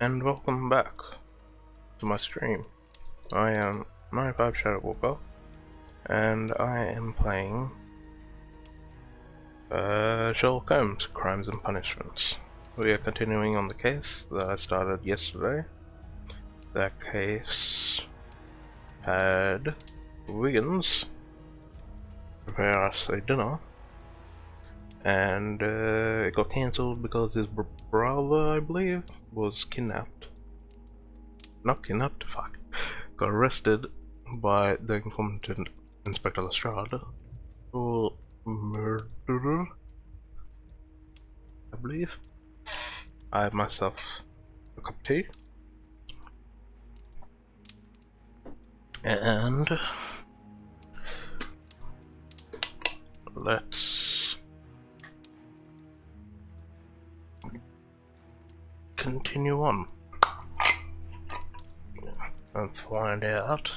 and welcome back to my stream. I am 95 Shadow Walker, and I am playing Sherlock Holmes, Crimes and Punishments. We are continuing on the case that I started yesterday. That case had Wiggins prepare us a dinner, and it got cancelled because his brother, I believe, was kidnapped. Not kidnapped, fuck. Got arrested by the incompetent Inspector Lestrade for murder, I believe. I have myself a cup of tea. And let's continue on and find out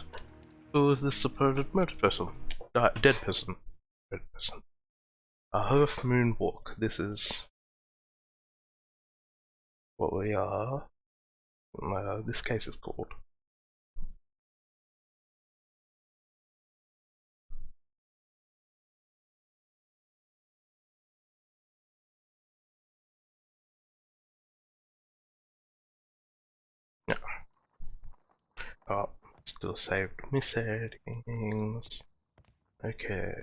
who is this supposed murdered person. Dead person. Dead person. A Half Moon Walk. This is what we are. This case is called. Yeah. Oh, still saved me settings. Okay.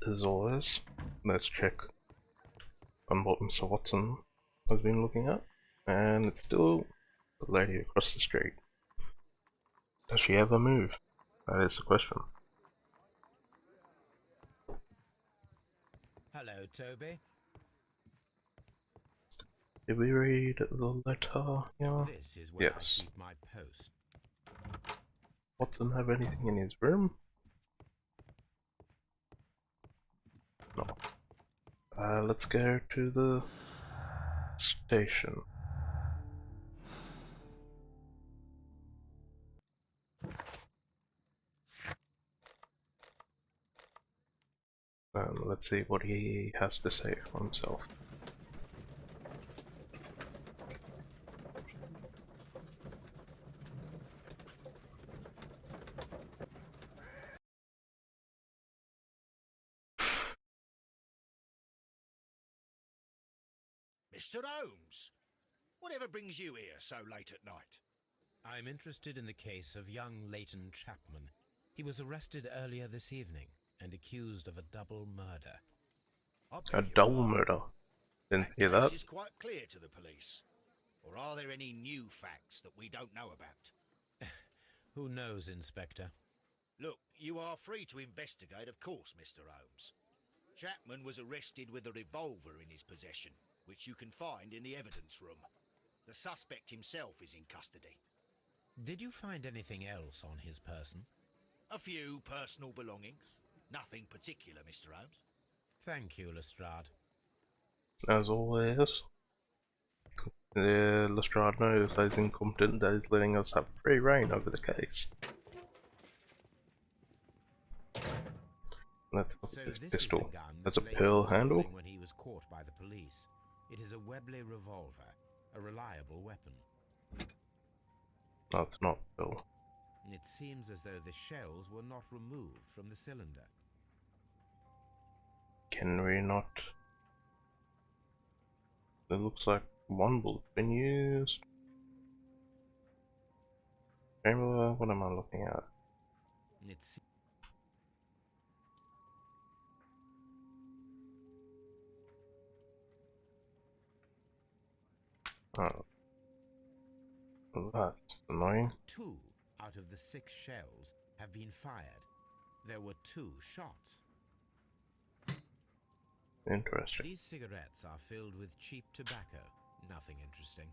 As always, let's check on what Mr. Watson has been looking at, and it's still the lady across the street. Does she ever move? That is the question. Hello, Toby. Did we read the letter? Yeah. This is where Yes. I keep my post. Watson have anything in his room? No. Let's go to the station. Let's see what he has to say for himself. Mr. Holmes, whatever brings you here so late at night? I'm interested in the case of young Leighton Chapman. He was arrested earlier this evening and accused of a double murder. A double murder. Didn't hear that. This is quite clear to the police. Or are there any new facts that we don't know about? Who knows, Inspector? Look, you are free to investigate, of course, Mr. Holmes. Chapman was arrested with a revolver in his possession, which you can find in the evidence room. The suspect himself is in custody. Did you find anything else on his person? A few personal belongings. Nothing particular, Mr. Holmes. Thank you, Lestrade. As always, Lestrade knows that he's incompetent, that he's letting us have free reign over the case. Let's look at this pistol. That's a pill handle. When he was caught by the police. It is a Webley revolver, a reliable weapon. That's not pill. It seems as though the shells were not removed from the cylinder. Can we not? It looks like one bullet's been used. Chamber, what am I looking at? It's Oh. That's annoying. 2 out of the 6 shells have been fired. There were 2 shots. Interesting. These cigarettes are filled with cheap tobacco. Nothing interesting.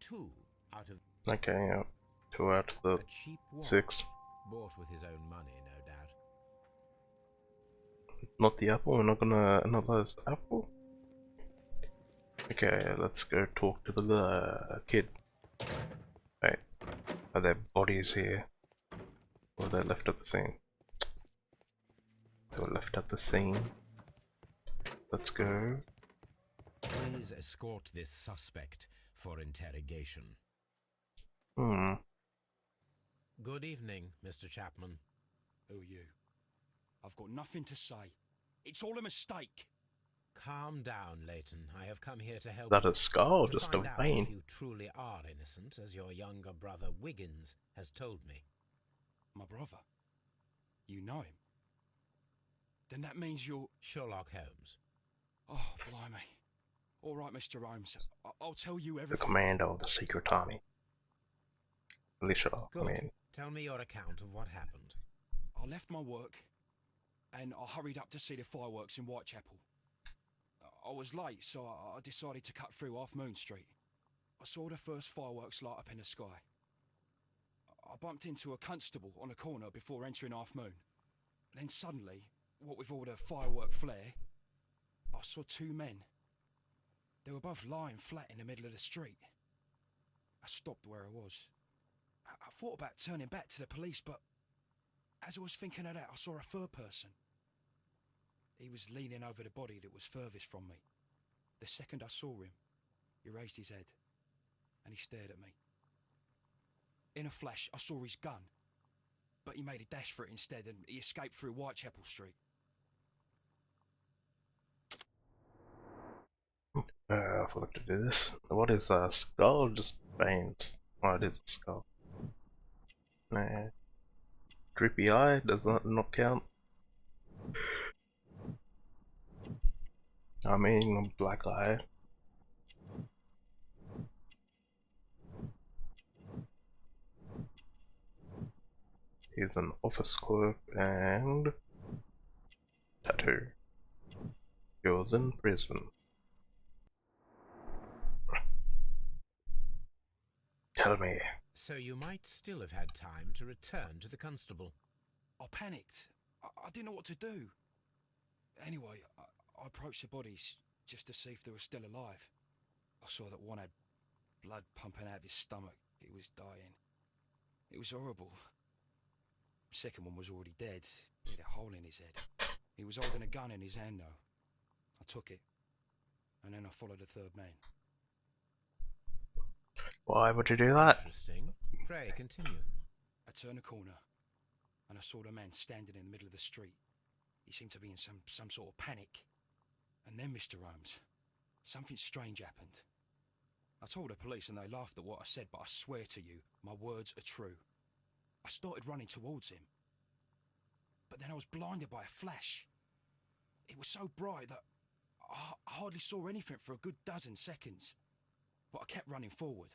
2 out of... Okay, yeah. 2 out of A the cheap watch. 6. Bought with his own money, no doubt. Not the apple, we're not gonna analyze the apple. Okay, let's go talk to the kid. Wait, are there bodies here? Or are they left at the scene? They were left at the scene. Let's go Please escort this suspect for interrogation. Hmm. Good evening, Mr. Chapman. Who are you? I've got nothing to say. It's all a mistake. Calm down, Leighton. I have come here to help That you. a skull, To just find a out vein. if you truly are innocent, as your younger brother Wiggins has told me. My brother? You know him? Then that means you're... Sherlock Holmes. Oh, blimey. All right, Mr. Holmes. I'll tell you The everything. commander of the secret army. Alicia, I Good. mean. Tell me your account of what happened. I left my work and I hurried up to see the fireworks in Whitechapel. I was late, so I decided to cut through Half Moon Street. I saw the first fireworks light up in the sky. I bumped into a constable on a corner before entering Half Moon. Then suddenly, what with all the firework flare, I saw two men. They were both lying flat in the middle of the street. I stopped where I was. I thought about turning back to the police, but as I was thinking of that, I saw a third person. He was leaning over the body that was furthest from me. The second I saw him, he raised his head and he stared at me. In a flash, I saw his gun, but he made a dash for it instead and he escaped through Whitechapel Street. I forgot to do this. What is a skull? Just veins. Oh, it is a skull. Nah. Creepy eye does not count. I mean, black eye. Here's an office clerk and tattoo. He was in prison. Tell me. So you might still have had time to return to the constable. I panicked. I didn't know what to do. Anyway, I approached the bodies just to see if they were still alive. I saw that one had blood pumping out of his stomach. He was dying. It was horrible. The second one was already dead. He had a hole in his head. He was holding a gun in his hand, though. I took it, and then I followed the third man. Why would you do that? Interesting. Pray, continue. I turned a corner, and I saw the man standing in the middle of the street. He seemed to be in some sort of panic. And then, Mr. Holmes, something strange happened. I told the police and they laughed at what I said, but I swear to you, my words are true. I started running towards him. But then I was blinded by a flash. It was so bright that I hardly saw anything for a good dozen seconds. But I kept running forward.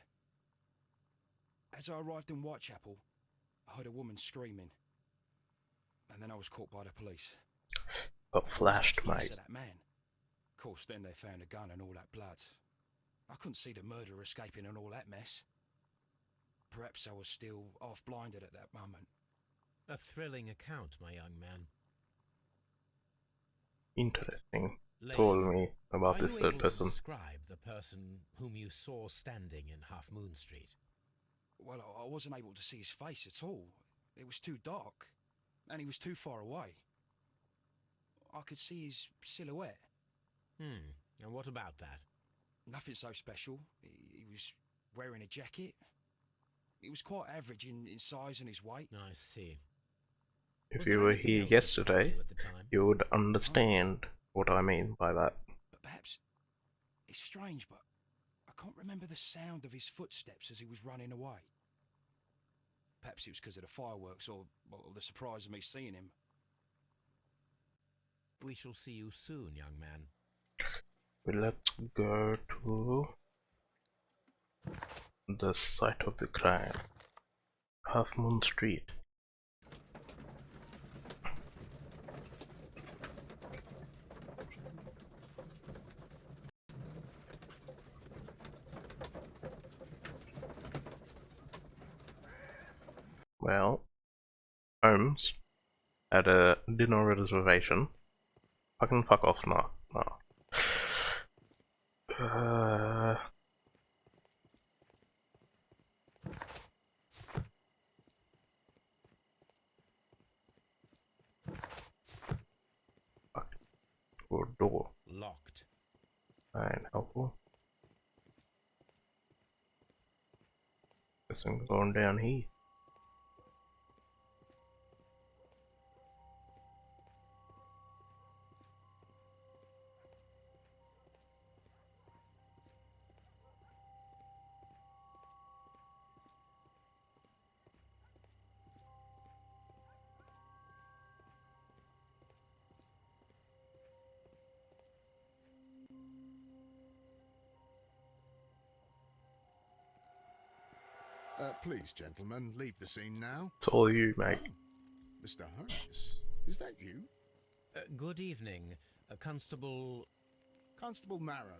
As I arrived in Whitechapel, I heard a woman screaming. And then I was caught by the police. Got flashed, I was mate. to that man. Of course, then they found a gun and all that blood. I couldn't see the murderer escaping and all that mess. Perhaps I was still half blinded at that moment. A thrilling account, my young man. Interesting. Leighton, Told me about are this you third able person. to describe the person whom you saw standing in Half Moon Street? Well, I wasn't able to see his face at all. It was too dark, and he was too far away. I could see his silhouette. And what about that? Nothing so special. He was wearing a jacket. He was quite average in size and his weight. I see. If Was you there were anything here else that struck yesterday, you at the time? you would understand what I mean by that. But perhaps it's strange, but I can't remember the sound of his footsteps as he was running away. Perhaps it was because of the fireworks or the surprise of me seeing him. We shall see you soon, young man. But let's go to the site of the crime. Half Moon Street. Well, Holmes had a dinner reservation. Fucking fuck off now. No. Fuck. Or door. Locked. I ain't helpful. Guess I'm going down here. Please, gentlemen, leave the scene now. It's all you, mate. Oh, Mr. Holmes, is that you? Good evening, Constable... Constable Marrow.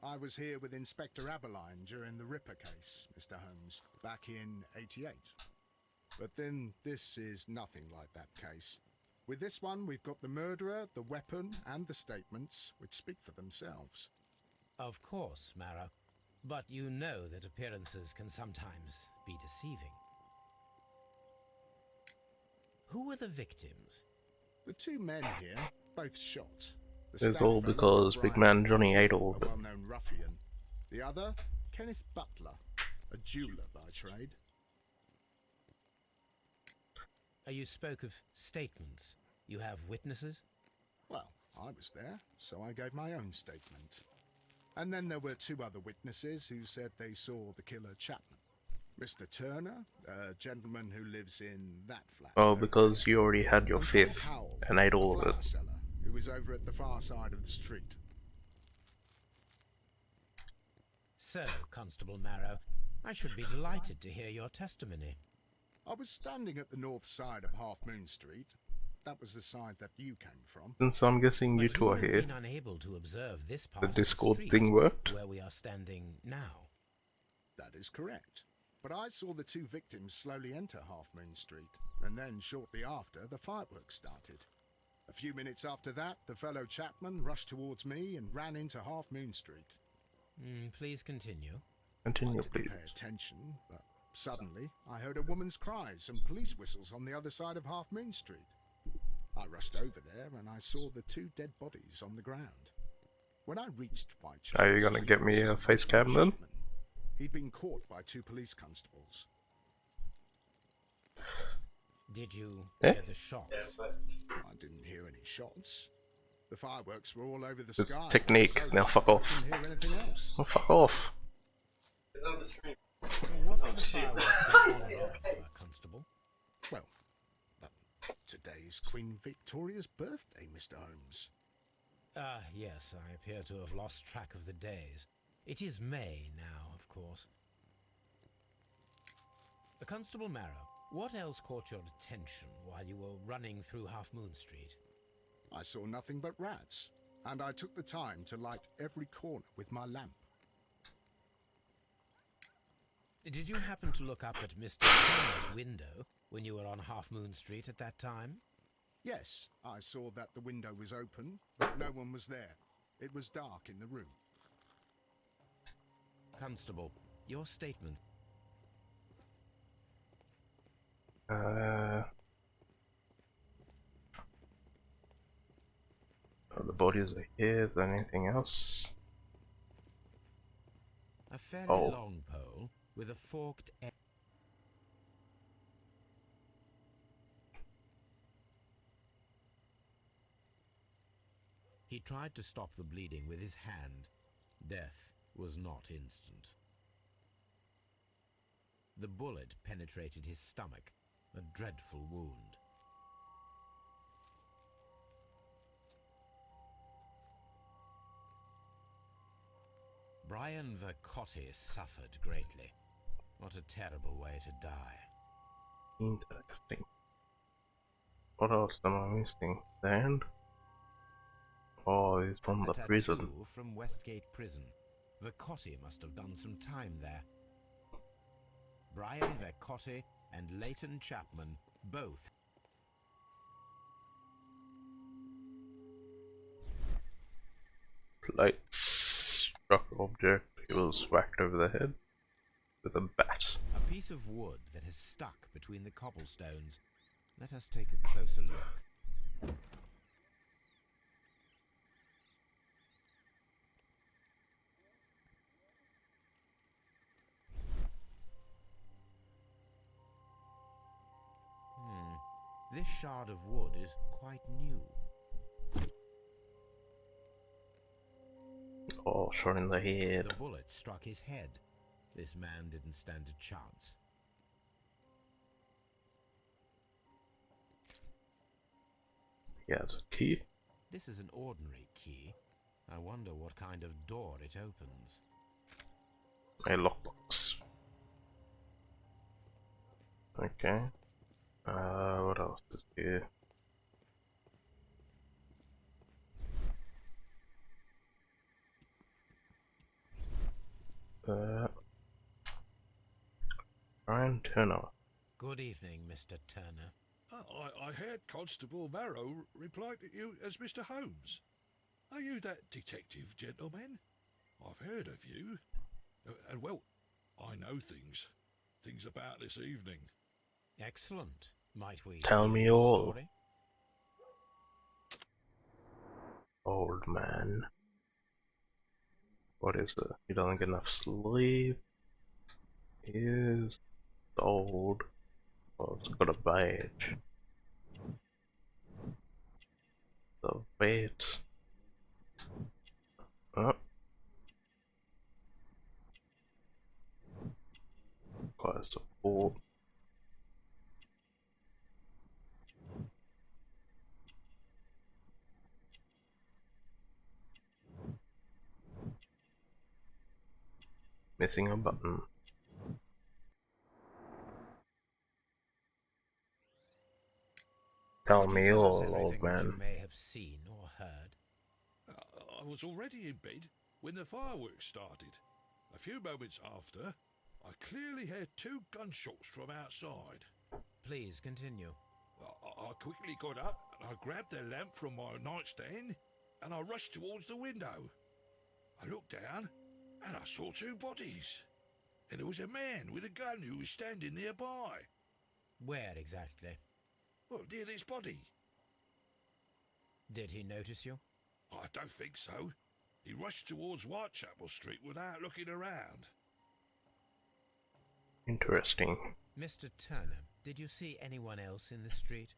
I was here with Inspector Aberline during the Ripper case, Mr. Holmes, back in '88. But then this is nothing like that case. With this one, we've got the murderer, the weapon, and the statements, which speak for themselves. Of course, Marrow. But you know that appearances can sometimes be deceiving. Who were the victims? The two men here, both shot. The It's stout all fellow because was Big Brian Man Johnny ate all a of it. well-known ruffian. The other, Kenneth Butler, a jeweller by trade. You spoke of statements. You have witnesses? Well, I was there, so I gave my own statement. And then there were two other witnesses who said they saw the killer Chapman. Mr. Turner, a gentleman who lives in that flat. Oh, because you already had your and fifth Howell, and ate the all of flower it. seller, who was over at the far side of the street. So, Constable Marrow, I should be delighted to hear your testimony. I was standing at the north side of Half Moon Street. That was the side that you came from. Since I'm guessing you But two you are have here, been unable to observe this part the of Discord the street thing worked. where we are standing now. That is correct. But I saw the two victims slowly enter Half Moon Street, and then shortly after, the fireworks started. A few minutes after that, the fellow Chapman rushed towards me and ran into Half Moon Street. Please continue. Continue, I didn't please. pay attention, but suddenly I heard a woman's cries and police whistles on the other side of Half Moon Street. I rushed over there and I saw the two dead bodies on the ground. When I reached by chance, Are you gonna get me a face cam then? Chapman. He'd been caught by two police constables. Did you Eh? hear the shots? I didn't hear any shots. The fireworks were all over the This sky. technique. So Now fuck off. I didn't hear anything else. Oh, fuck off. What were the fireworks in honor of, Constable? Well, today's Queen Victoria's birthday, Mr. Holmes. Yes, I appear to have lost track of the days. It is May now, of course. Constable Marrow, what else caught your attention while you were running through Half Moon Street? I saw nothing but rats, and I took the time to light every corner with my lamp. Did you happen to look up at Mr. Turner's window when you were on Half Moon Street at that time? Yes, I saw that the window was open, but no one was there. It was dark in the room. Constable, your statement. The bodies are here. Is there anything else? A fairly Oh. long pole with a forked end. He tried to stop the bleeding with his hand. Death was not instant. The bullet penetrated his stomach, a dreadful wound. Brian Vercotti suffered greatly. What a terrible way to die. Interesting. What else am I missing? The end? Oh, he's from the A prison. tattoo from Westgate Prison. Vercotti must have done some time there. Brian Vercotti and Leighton Chapman both. Plate struck object. He was whacked over the head with a bat. A piece of wood that has stuck between the cobblestones. Let us take a closer look. This shard of wood is quite new. Oh, shot in the head. The bullet struck his head. This man didn't stand a chance. He has a key. This is an ordinary key. I wonder what kind of door it opens. A lockbox. Okay. What else is here? Brian Turner. Good evening, Mr. Turner. I heard Constable Marrow reply to you as Mr. Holmes. Are you that detective, gentleman? I've heard of you. And well, I know things about this evening. Excellent. Might we Tell hear me your all. story? Old man. What is it? He doesn't get enough sleep. He is old. Oh, it's got a badge. The vet. Oh. Quite support. Missing a button. Tell Could you me tell us all, everything old that man. you may have seen or heard? I was already in bed when the fireworks started. A few moments after, I clearly heard 2 gunshots from outside. Please continue. I quickly got up and I grabbed the lamp from my nightstand and I rushed towards the window. I looked down and I saw 2 bodies. And there was a man with a gun who was standing nearby. Where exactly? Well, near this body. Did he notice you? I don't think so. He rushed towards Whitechapel Street without looking around. Interesting. Mr. Turner, did you see anyone else in the street?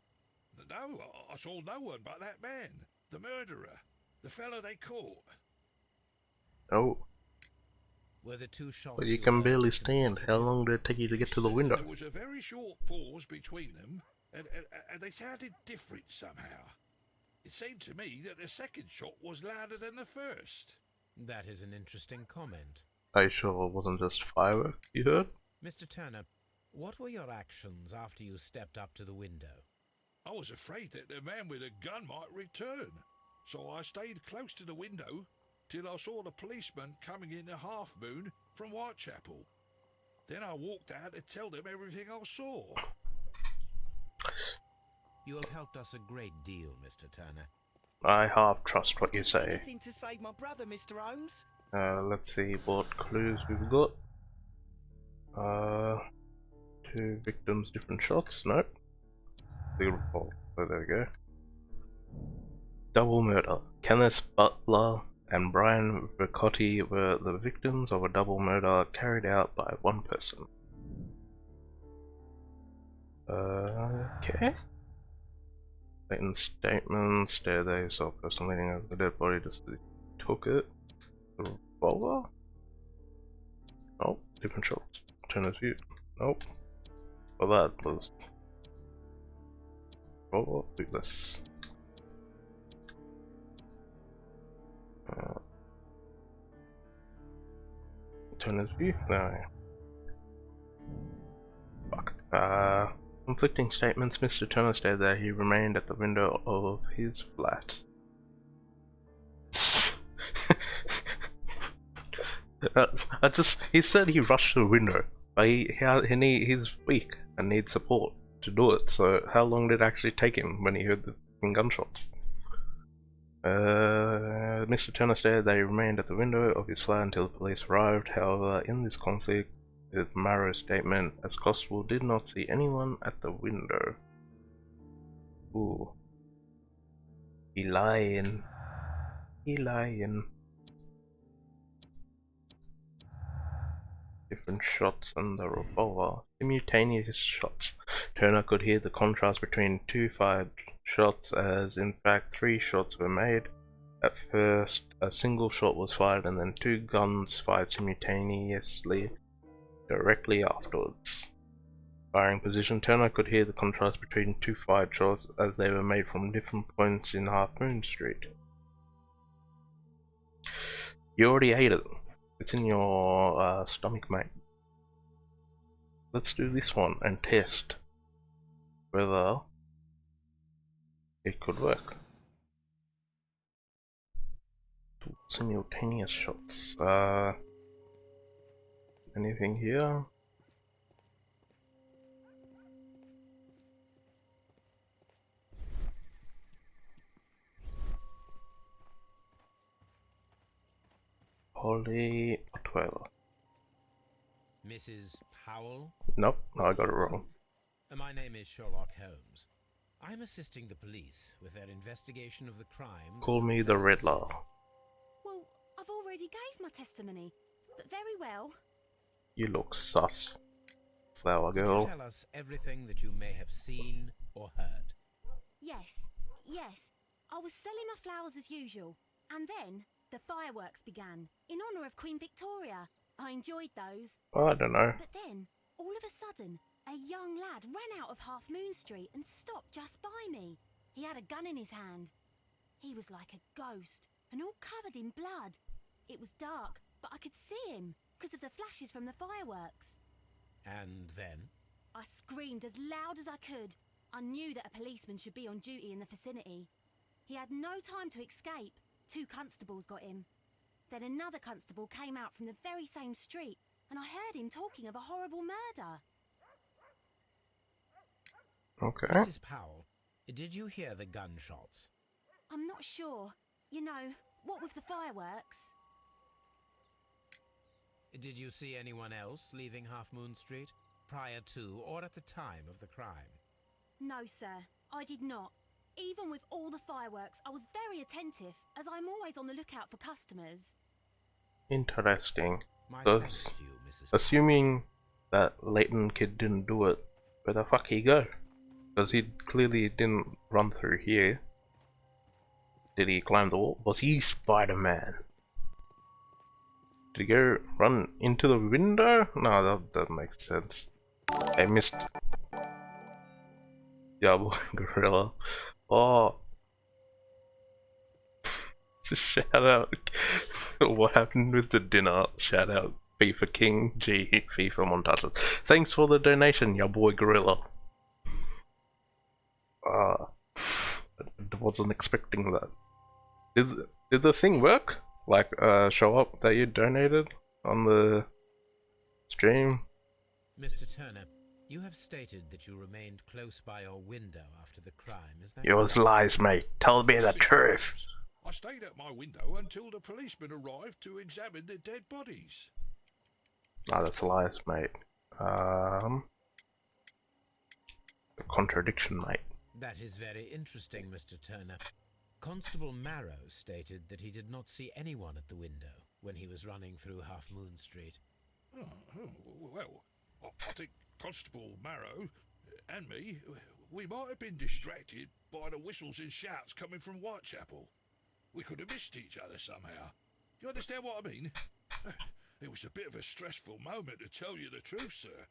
No, I saw no one but that man, the murderer, the fellow they caught. Oh, Were the 2 shots but you can heard barely stand. How consecutive? long did it take you to get to the window? There was a very short pause between them, and they sounded different somehow. It seemed to me that the second shot was louder than the first. That is an interesting comment. Are you sure it wasn't just fireworks you heard? Mr. Turner, what were your actions after you stepped up to the window? I was afraid that the man with a gun might return, so I stayed close to the window till I saw the policeman coming in the Half Moon from Whitechapel. Then I walked out to tell them everything I saw. You have helped us a great deal, Mr. Turner. I half trust what you say. Anything to save my brother, Mr. Holmes? Let's see what clues we've got. 2 victims, different shots. Nope. Oh, there we go. Double murder. Kenneth Butler and Brian Ricotti were the victims of a double murder carried out by one person. Okay. Latent statements. There they saw a person leaning over the dead body just as he took it. The revolver? Nope. Different shots. Turner's view. Nope. Well, that was revolver. Bootless. Turner's view? No. Fuck. Conflicting statements. Mr. Turner stated that he remained at the window of his flat. He said he rushed to the window. He's weak and needs support to do it, so how long did it actually take him when he heard the gunshots? Mr. Turner stated that he remained at the window of his flat until the police arrived. However, in this conflict with Marrow's statement, as Constable did not see anyone at the window. Ooh. He lying. He lying. Different shots and the revolver. Simultaneous shots. Turner could hear the contrast between 2 fired shots, as in fact 3 shots were made. At first, a single shot was fired and then 2 guns fired simultaneously directly afterwards. Firing position, Turner could hear the contrast between 2 fired shots as they were made from different points in Half Moon Street. You already ate it. It's in your stomach, mate. Let's do this one and test whether it could work. Simultaneous shots. Anything here? Holly Otwell. Mrs. Powell? Nope, no, I got it wrong. My name is Sherlock Holmes. I'm assisting the police with their investigation of the crime. Call me the Riddler. Well, I've already gave my testimony, but very well. You look sus, flower Could you girl. tell us everything that you may have seen or heard? Yes. I was selling my flowers as usual, and then the fireworks began, in honour of Queen Victoria. I enjoyed those. I don't know. But then, all of a sudden, a young lad ran out of Half Moon Street and stopped just by me. He had a gun in his hand. He was like a ghost, and all covered in blood. It was dark, but I could see him, because of the flashes from the fireworks. And then? I screamed as loud as I could. I knew that a policeman should be on duty in the vicinity. He had no time to escape. 2 constables got him. Then another constable came out from the very same street, and I heard him talking of a horrible murder. Okay. Mrs. Powell, did you hear the gunshots? I'm not sure. You know, what with the fireworks? Did you see anyone else leaving Half Moon Street prior to or at the time of the crime? No, sir, I did not. Even with all the fireworks, I was very attentive, as I'm always on the lookout for customers. Interesting. My So, thanks to you, Mrs. assuming that Leighton kid didn't do it, where the fuck he go? Because he clearly didn't run through here. Did he climb the wall? Was he Spider-Man? Did he go run into the window? No, that makes sense. I missed. Yeah, boy, gorilla. Oh. Shout out. What happened with the dinner? Shout out FIFA King G FIFA montages. Thanks for the donation, ya boy gorilla. I wasn't expecting that. Did the thing work? Like show up that you donated on the stream? Mr. Turner, you have stated that you remained close by your window after the crime, is that Yours lies, mate. Tell me the truth. I stayed at my window until the policeman arrived to examine the dead bodies. No, that's lies, mate. A contradiction, mate. That is very interesting, Mr. Turner. Constable Marrow stated that he did not see anyone at the window when he was running through Half Moon Street. Well, I think Constable Marrow and me, we might have been distracted by the whistles and shouts coming from Whitechapel. We could have missed each other somehow. You understand what I mean? It was a bit of a stressful moment, to tell you the truth, sir.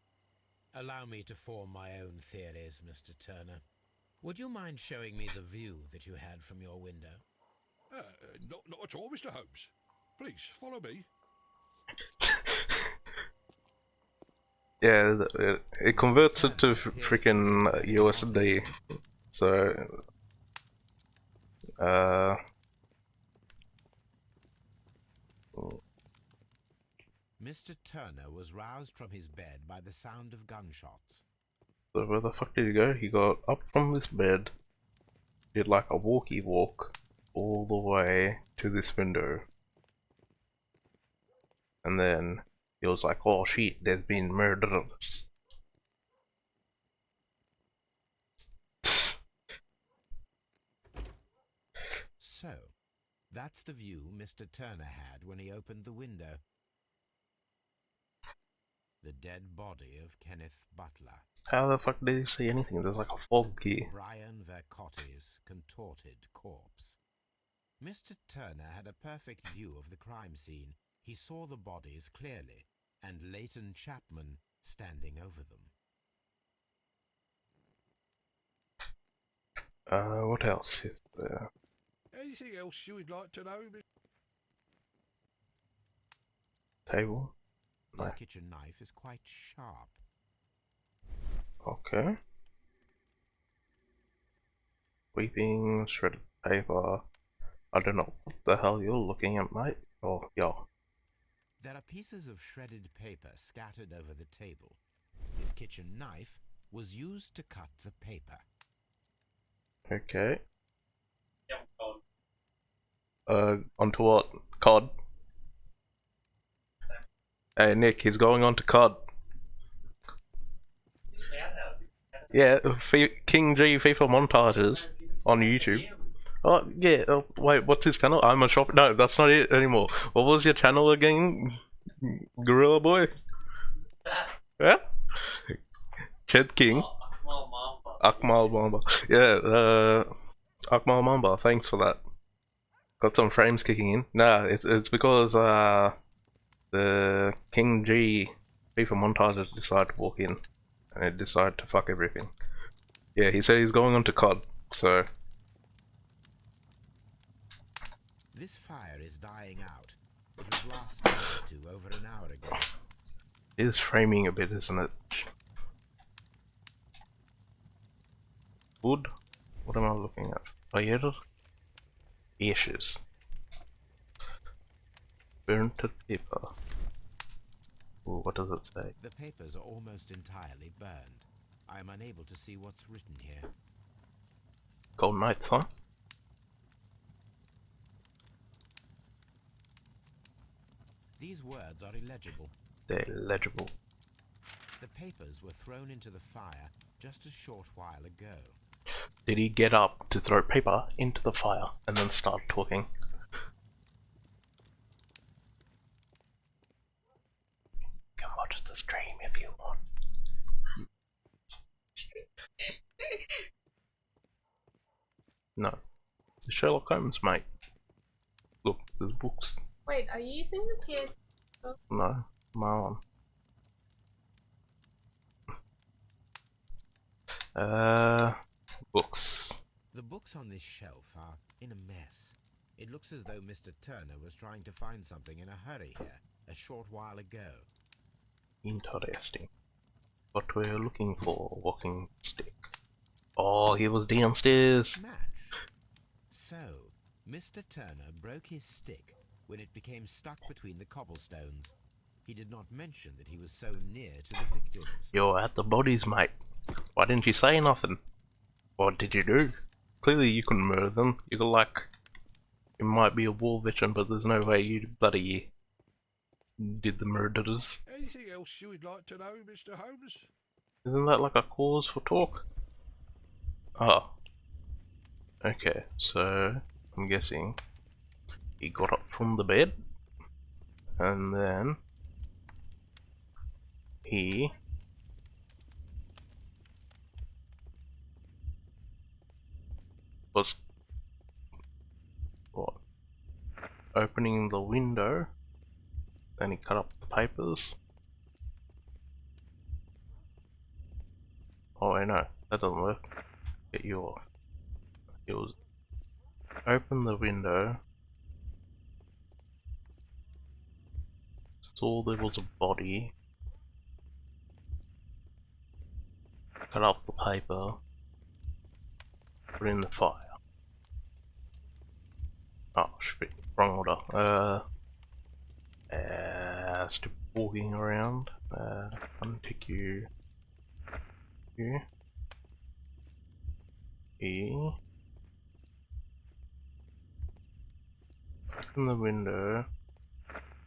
Allow me to form my own theories, Mr. Turner. Would you mind showing me the view that you had from your window? Not at all, Mr. Holmes. Please, follow me. Yeah, it converts it to freaking USD. So, Mr. Turner was roused from his bed by the sound of gunshots. so where the fuck did he go? He got up from this bed, did like a walkie walk all the way to this window, and then he was like, oh shit, there's been murders. So, that's the view Mr. Turner had when he opened the window. the dead body of Kenneth Butler. How the fuck did he see anything? There's like a fog here. Brian Vercotti's contorted corpse. Mr. Turner had a perfect view of the crime scene. He saw the bodies clearly, and Leighton Chapman standing over them. What else is there? Anything else you would like to know? Table? This Knife. kitchen knife is quite sharp. Okay. Weeping, shredded paper. I don't know what the hell you're looking at, mate. Oh, yeah. There are pieces of shredded paper scattered over the table. This kitchen knife was used to cut the paper. Okay. Onto what? COD? Hey, Nick, he's going on to COD. Yeah, King G FIFA montages on YouTube. Oh, yeah, wait, what's his channel? I'm a shop. No, that's not it anymore. What was your channel again? Gorilla Boy? Yeah? Ched King? Akmal Mamba. Yeah, Akmal Mamba, thanks for that. Got some frames kicking in. Nah, it's because, the King G FIFA montages decided to walk in. And it decided to fuck everything. Yeah, he said he's going on to COD, so... This fire is dying out. It was last tended to over an hour ago. It is framing a bit, isn't it? Wood? What am I looking at? Fire? Ashes. Burnt paper. Ooh, what does it say? The papers are almost entirely burned. I am unable to see what's written here. Cold nights, huh? These words are illegible. They're illegible. The papers were thrown into the fire just a short while ago. Did he get up to throw paper into the fire and then start talking? Come watch the stream if you want. No. The Sherlock Holmes, mate. Look, there's books. Wait, are you using the PS? No, my one. Books. The books on this shelf are in a mess. It looks as though Mr. Turner was trying to find something in a hurry here, a short while ago. Interesting. What we're looking for, walking stick. Oh, he was downstairs. Match. So, Mr. Turner broke his stick when it became stuck between the cobblestones. He did not mention that he was so near to the victims. You're at the bodies, mate. Why didn't you say nothing? What did you do? Clearly you couldn't murder them. You could, like... You might be a war veteran, but there's no way you bloody... did the murders. Anything else you would like to know, Mr. Holmes? Isn't that like a cause for talk? Oh. Okay, so... I'm guessing... He got up from the bed. And then... He... was... what? Opening the window. Then he cut up the papers. Oh wait, no, that doesn't work. Get you off. It was open the window. Saw there was a body. Cut up the paper. Put in the fire. Oh shit, wrong order. Stop walking around. Untick you. Here. Here. Open the window.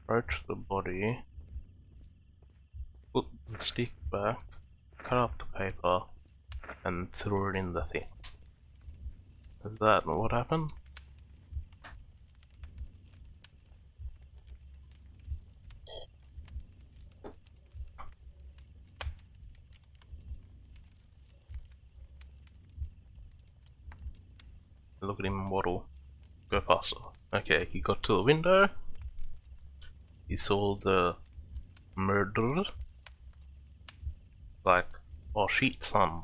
Approach the body. Put the stick back. Cut up the paper. And threw it in the thing. Is that what happened? Look at him and waddle. Go faster. Okay, he got to the window. He saw the murderer. Like, oh shit, son.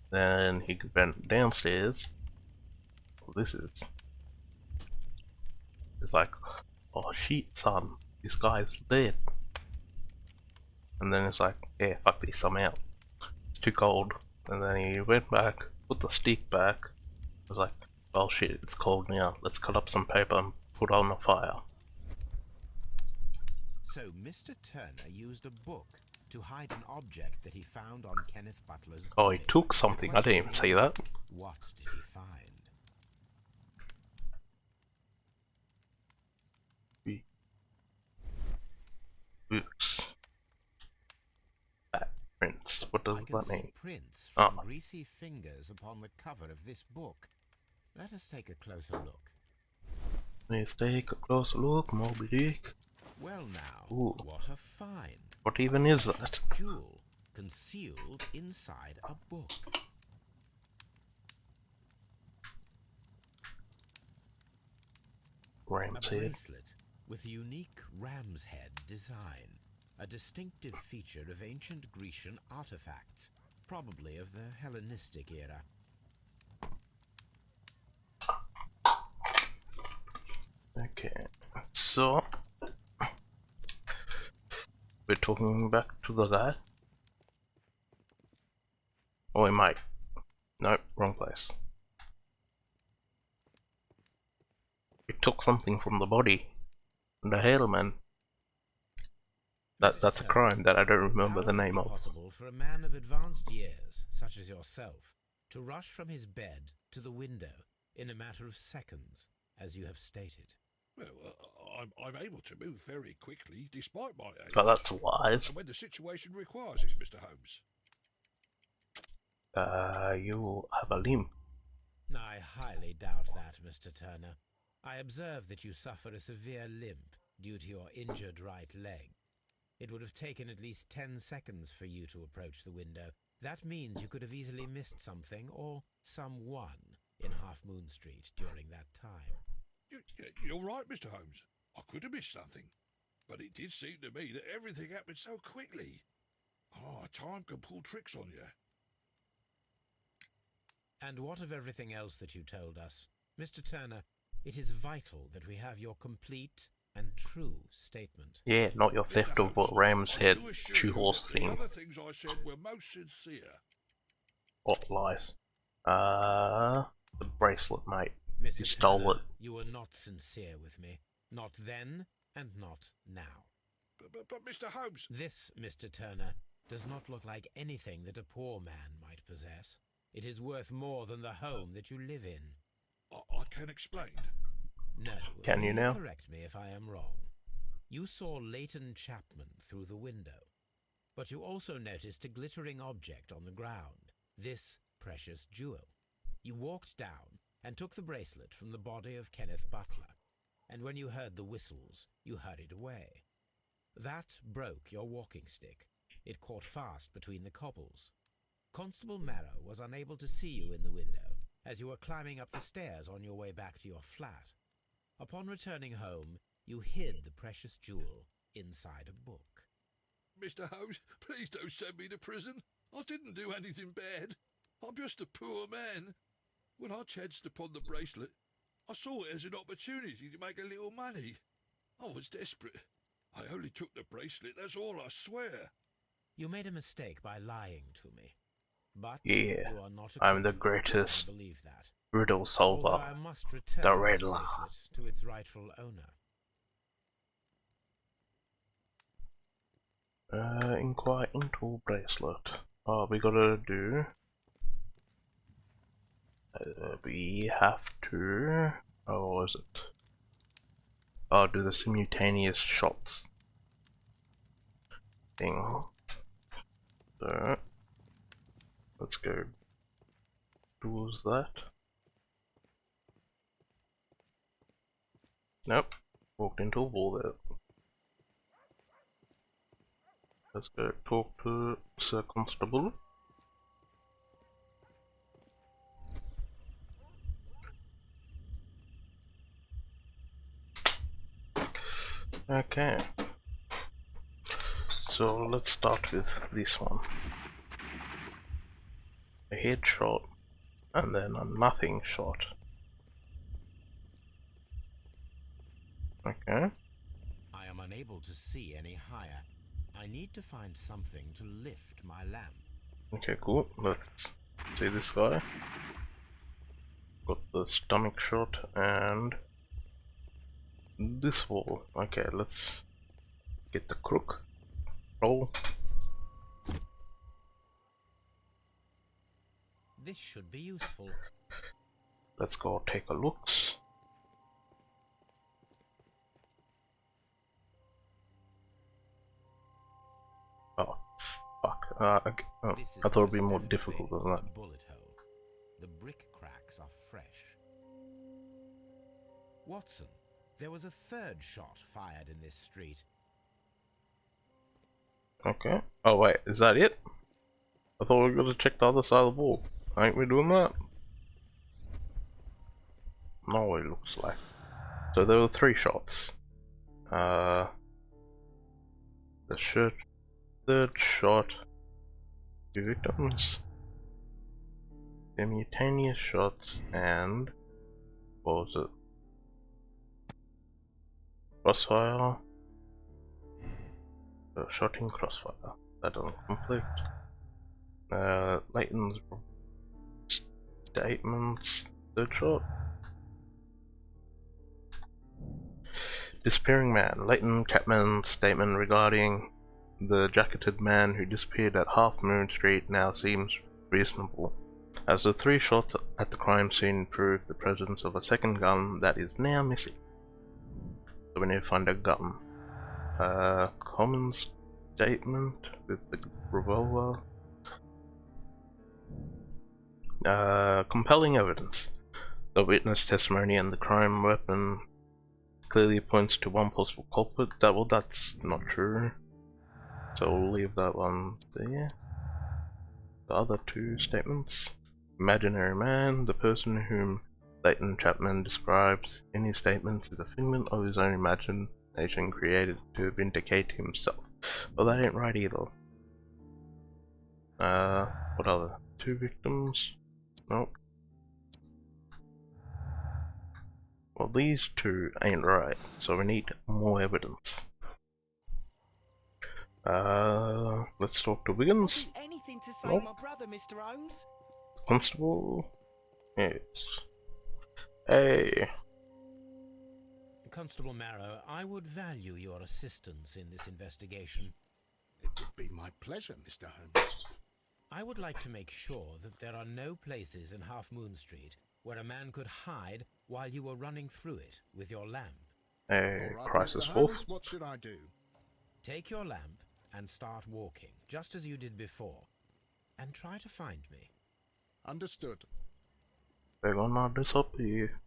Then he went downstairs. Well, this is. It's like, oh shit, son. This guy's dead. And then it's like, yeah, fuck this, I'm out. It's too cold. And then he went back, put the stick back. Was like, oh shit, it's cold now. Let's cut up some paper and put on the fire. So Mr. Turner used a book to hide an object that he found on Kenneth Butler's body. Oh, he took something. I didn't even see that. What did he find? Books. Prints. What does I can that see mean? prints from greasy fingers upon the cover of this book. Let us take a closer look. Let's take a closer look, Moby Dick. Well now, Ooh. what a find. What even is that? Jewel concealed inside a book. Ram's A head. bracelet with a unique ram's head design, a distinctive feature of ancient Grecian artifacts, probably of the Hellenistic era. Okay, so we're talking back to the guy. Oh, we might. Nope, wrong place. We took something from the body. The hell, man. That's a crime that I don't remember the name of. How would it be possible for a man of advanced years, such as yourself, to rush from his bed to the window in a matter of seconds, as you have stated? Well, I'm able to move very quickly, despite my age. But that's lies. And when the situation requires it, Mr. Holmes. You have a limp. I highly doubt that, Mr. Turner. I observe that you suffer a severe limp due to your injured right leg. It would have taken at least 10 seconds for you to approach the window. That means you could have easily missed something or someone in Half Moon Street during that time. You're right, Mr. Holmes. I could have missed something. But it did seem to me that everything happened so quickly. Oh, time can pull tricks on you. And what of everything else that you told us? Mr. Turner, it is vital that we have your complete and true statement. Yeah, not your theft of a ram's head shoe horse The thing. other things I said were most sincere. What lies? The bracelet, mate. Mr. You stole Turner, it. you were not sincere with me. Not then and not now. But Mr. Holmes... This, Mr. Turner, does not look like anything that a poor man might possess. It is worth more than the home that you live in. I can explain. No. Can you now? Correct me if I am wrong. You saw Leighton Chapman through the window, but you also noticed a glittering object on the ground, this precious jewel. You walked down and took the bracelet from the body of Kenneth Butler, and when you heard the whistles, you hurried away. That broke your walking stick. It caught fast between the cobbles. Constable Marrow was unable to see you in the window as you were climbing up the stairs on your way back to your flat. Upon returning home, you hid the precious jewel inside a book. Mr. Holmes, please don't send me to prison. I didn't do anything bad. I'm just a poor man. When I chanced upon the bracelet, I saw it as an opportunity to make a little money. I was desperate. I only took the bracelet, that's all, I swear. You made a mistake by lying to me. But Yeah, you are not I'm the criminal. greatest I believe that. riddle Although solver. I must return The this Riddler. bracelet to its rightful owner. Inquire into bracelet. Oh, we gotta do. We have to. Oh, what is it? Oh, do the simultaneous shots thing. So, let's go towards that. Nope, walked into a wall there. Let's go talk to Sir Constable. Okay. So let's start with this one. A headshot and then a nothing shot. Okay. I am unable to see any higher. I need to find something to lift my lamp. Okay, cool. Let's see this guy. Got the stomach shot and this wall. Okay, let's get the crook. Roll. This should be useful. Let's go take a looks. Oh, fuck. I thought it'd be more difficult than that. A bullet hole. The brick cracks are fresh. Watson, there was a third shot fired in this street. Okay. Oh wait, is that it? I thought we were gonna check the other side of the wall. Ain't we doing that? No, it looks like. So there were 3 shots. The third shot, 2 victims, simultaneous shots, and what was it? Crossfire. Shot in crossfire. That doesn't conflict. Leighton's statements. Third shot. Disappearing man. Leighton Chapman's statement regarding the jacketed man who disappeared at Half Moon Street now seems reasonable, as the 3 shots at the crime scene prove the presence of a second gun that is now missing. So we need to find a gun. Common statement with the revolver. Compelling evidence. The witness testimony and the crime weapon clearly points to one possible culprit. That's not true. So we'll leave that one there. The other 2 statements. Imaginary man. The person whom Leighton Chapman describes in his statements is a figment of his own imagination created to vindicate himself. Well, that ain't right either. What other? 2 victims? Nope. Well, these 2 ain't right, so we need more evidence. Let's talk to Wiggins. Anything to save Nope. my brother, Mr. Holmes. Constable? Yes. Hey. Constable Marrow, I would value your assistance in this investigation. It would be my pleasure, Mr. Holmes. I would like to make sure that there are no places in Half Moon Street where a man could hide while you were running through it with your lamp. Hey, All right, crisis Mr. wolf. Holmes, what should I do? Take your lamp and start walking, just as you did before, and try to find me. Understood. We're gonna disappear.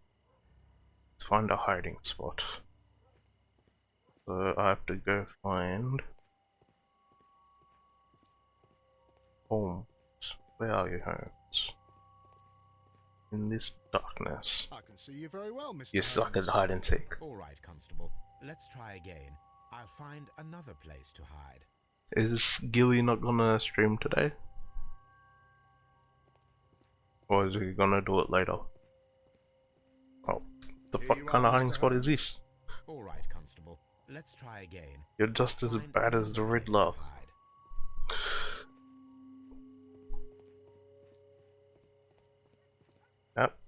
Let's find a hiding spot. So I have to go find Holmes. Where are you, Holmes? In this darkness. I can see you very well, Mr. You Holmes. suck at hide and seek. All right, Constable. Let's try again. I'll find another place to hide. Is Gilly not gonna stream today? Or is he gonna do it later? Oh, the Here fuck you kind are, of hiding Mr. spot is Holmes. this? All right, Constable. Let's try again. You're just as Find bad as the another place to Riddler. hide. Yep.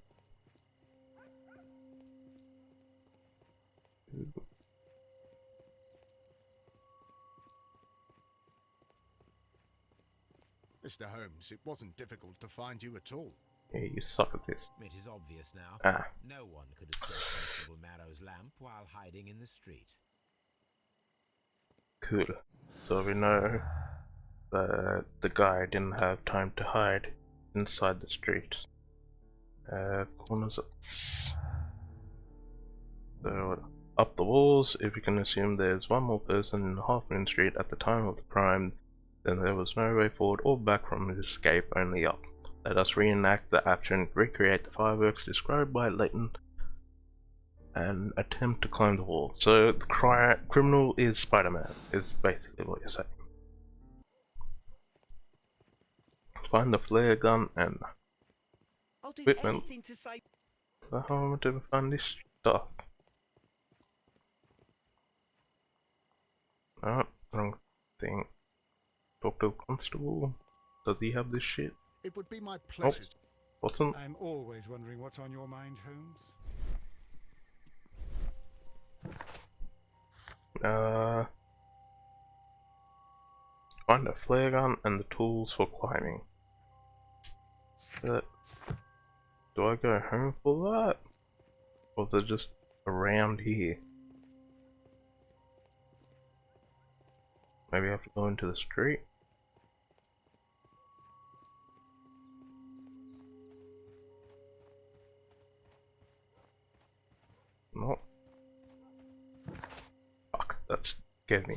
Mr. Holmes, it wasn't difficult to find you at all. Yeah, you suck at this. It is obvious now. Ah. No one could escape Constable Marrow's lamp while hiding in the street. Cool. So we know that the guy didn't have time to hide inside the street. Corners up. So up the walls, if you can assume there's one more person in Half Moon Street at the time of the crime, then there was no way forward or back from his escape, only up. Let us reenact the action, recreate the fireworks described by Leighton and attempt to climb the wall. So the criminal is Spider-Man, is basically what you're saying. Find the flare gun and I'll do equipment. anything to save. So how am I to find this stuff? No, wrong thing. Talk to the constable. Does he have this shit? It would be my pleasure. Watson? I'm always wondering what's on your mind, Holmes. Find a flare gun and the tools for climbing. Do I go home for that? Or they're just around here? Maybe I have to go into the street? No. Fuck, that scared me.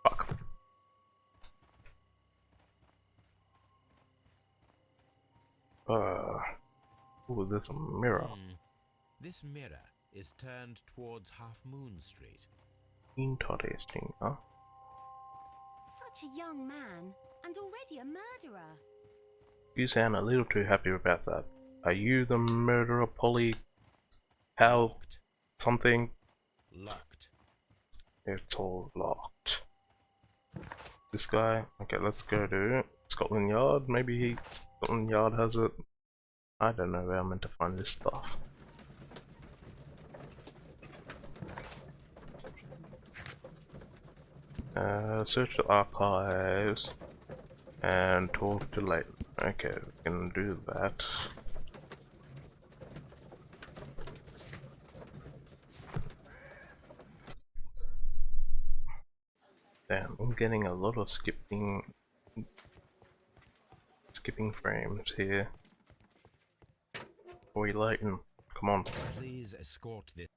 Fuck. Ooh, there's a mirror. This mirror is turned towards Half Moon Street. Interesting, huh? Such a young man, and already a murderer. You sound a little too happy about that. Are you the murderer, Polly? How? Locked. Something? Locked. It's all locked. This guy? Okay, let's go to Scotland Yard. Maybe Scotland Yard has it. I don't know where I'm meant to find this stuff. Search the archives and talk to Leighton. Okay, we can do that. Damn, I'm getting a lot of skipping frames here. Boy, Leighton, come on. Please escort this.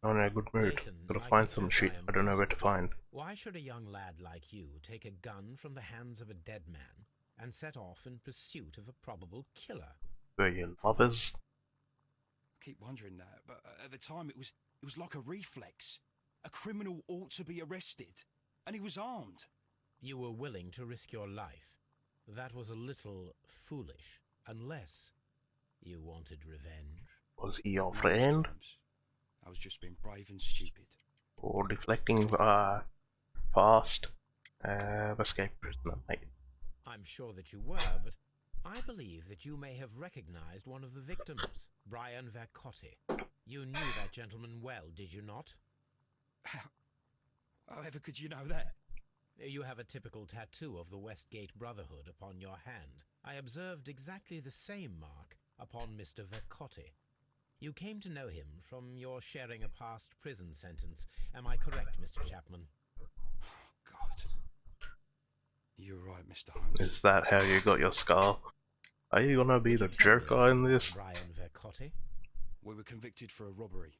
I'm in a good mood. Leighton, Gotta I find some confess shit am I don't know where to puzzled. find. Why should a young lad like you take a gun from the hands of a dead man and set off in pursuit of a probable killer? Were you lovers? I keep wondering that, but at the time it was like a reflex. A criminal ought to be arrested, and he was armed. You were willing to risk your life. That was a little foolish, unless you wanted revenge. Was he your No, Mr. friend? Holmes. I was just being brave and stupid. Or deflecting fast? Escape prisoner, mate. I'm sure that you were, but I believe that you may have recognized one of the victims, Brian Vercotti. You knew that gentleman well, did you not? However could you know that? You have a typical tattoo of the Westgate Brotherhood upon your hand. I observed exactly the same mark upon Mr. Vercotti. You came to know him from your sharing a past prison sentence. Am I correct, Mr. Chapman? God. You're right, Mr. Holmes. Is that how you got your scar? Are you gonna be the Tell me jerker in about this? Brian Vercotti. We were convicted for a robbery.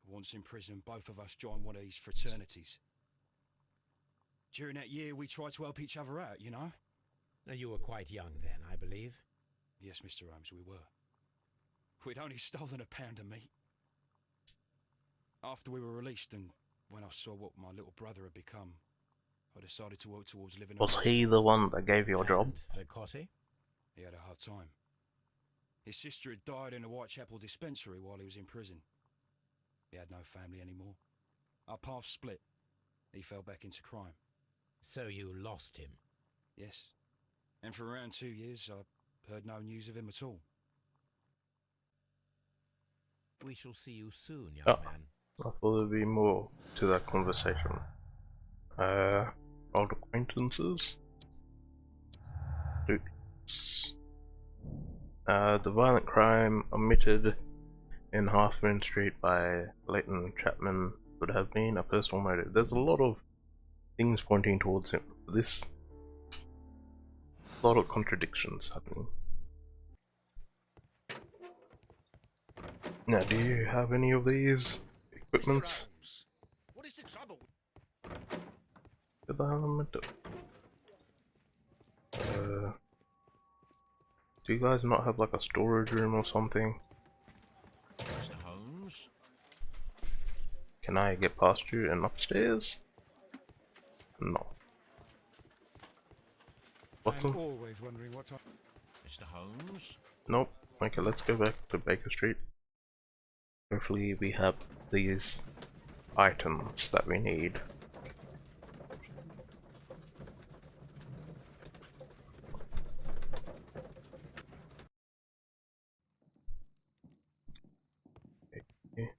Once in prison, both of us joined one of these fraternities. During that year, we tried to help each other out, you know? You were quite young then, I believe. Yes, Mr. Holmes, we were. We'd only stolen a pound of meat. After we were released, and when I saw what my little brother had become, I decided to work towards living. Was he the one that gave you a job? And Vercotti? He had a hard time. His sister had died in a Whitechapel dispensary while he was in prison. He had no family anymore. Our paths split. He fell back into crime. So you lost him? Yes. And for around 2 years, I heard no news of him at all. We shall see you soon, young man. I thought there'd be more to that conversation. Old acquaintances? The violent crime omitted in Half Moon Street by Leighton Chapman would have been a personal motive. There's a lot of things pointing towards him. A lot of contradictions happening. Now, do you have any of these equipments? Holmes, what is the trouble? What the hell am I doing? Do you guys not have like a storage room or something? Mr. Holmes? Can I get past you and upstairs? No. Watson? I'm always wondering what's on. Mr. Holmes? Nope. Okay, let's go back to Baker Street. Hopefully we have these items that we need. Okay.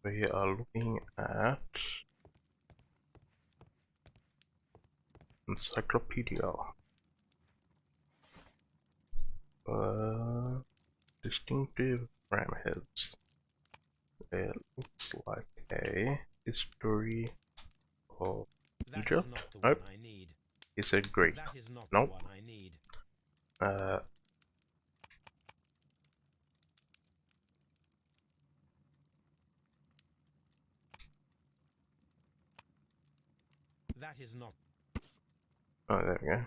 We are looking at encyclopedia. Distinctive ram heads. It looks like a history of That is Egypt. not the Nope. one I need. He said Greek. That is not Nope. the one I need. That is not. Oh, there we go.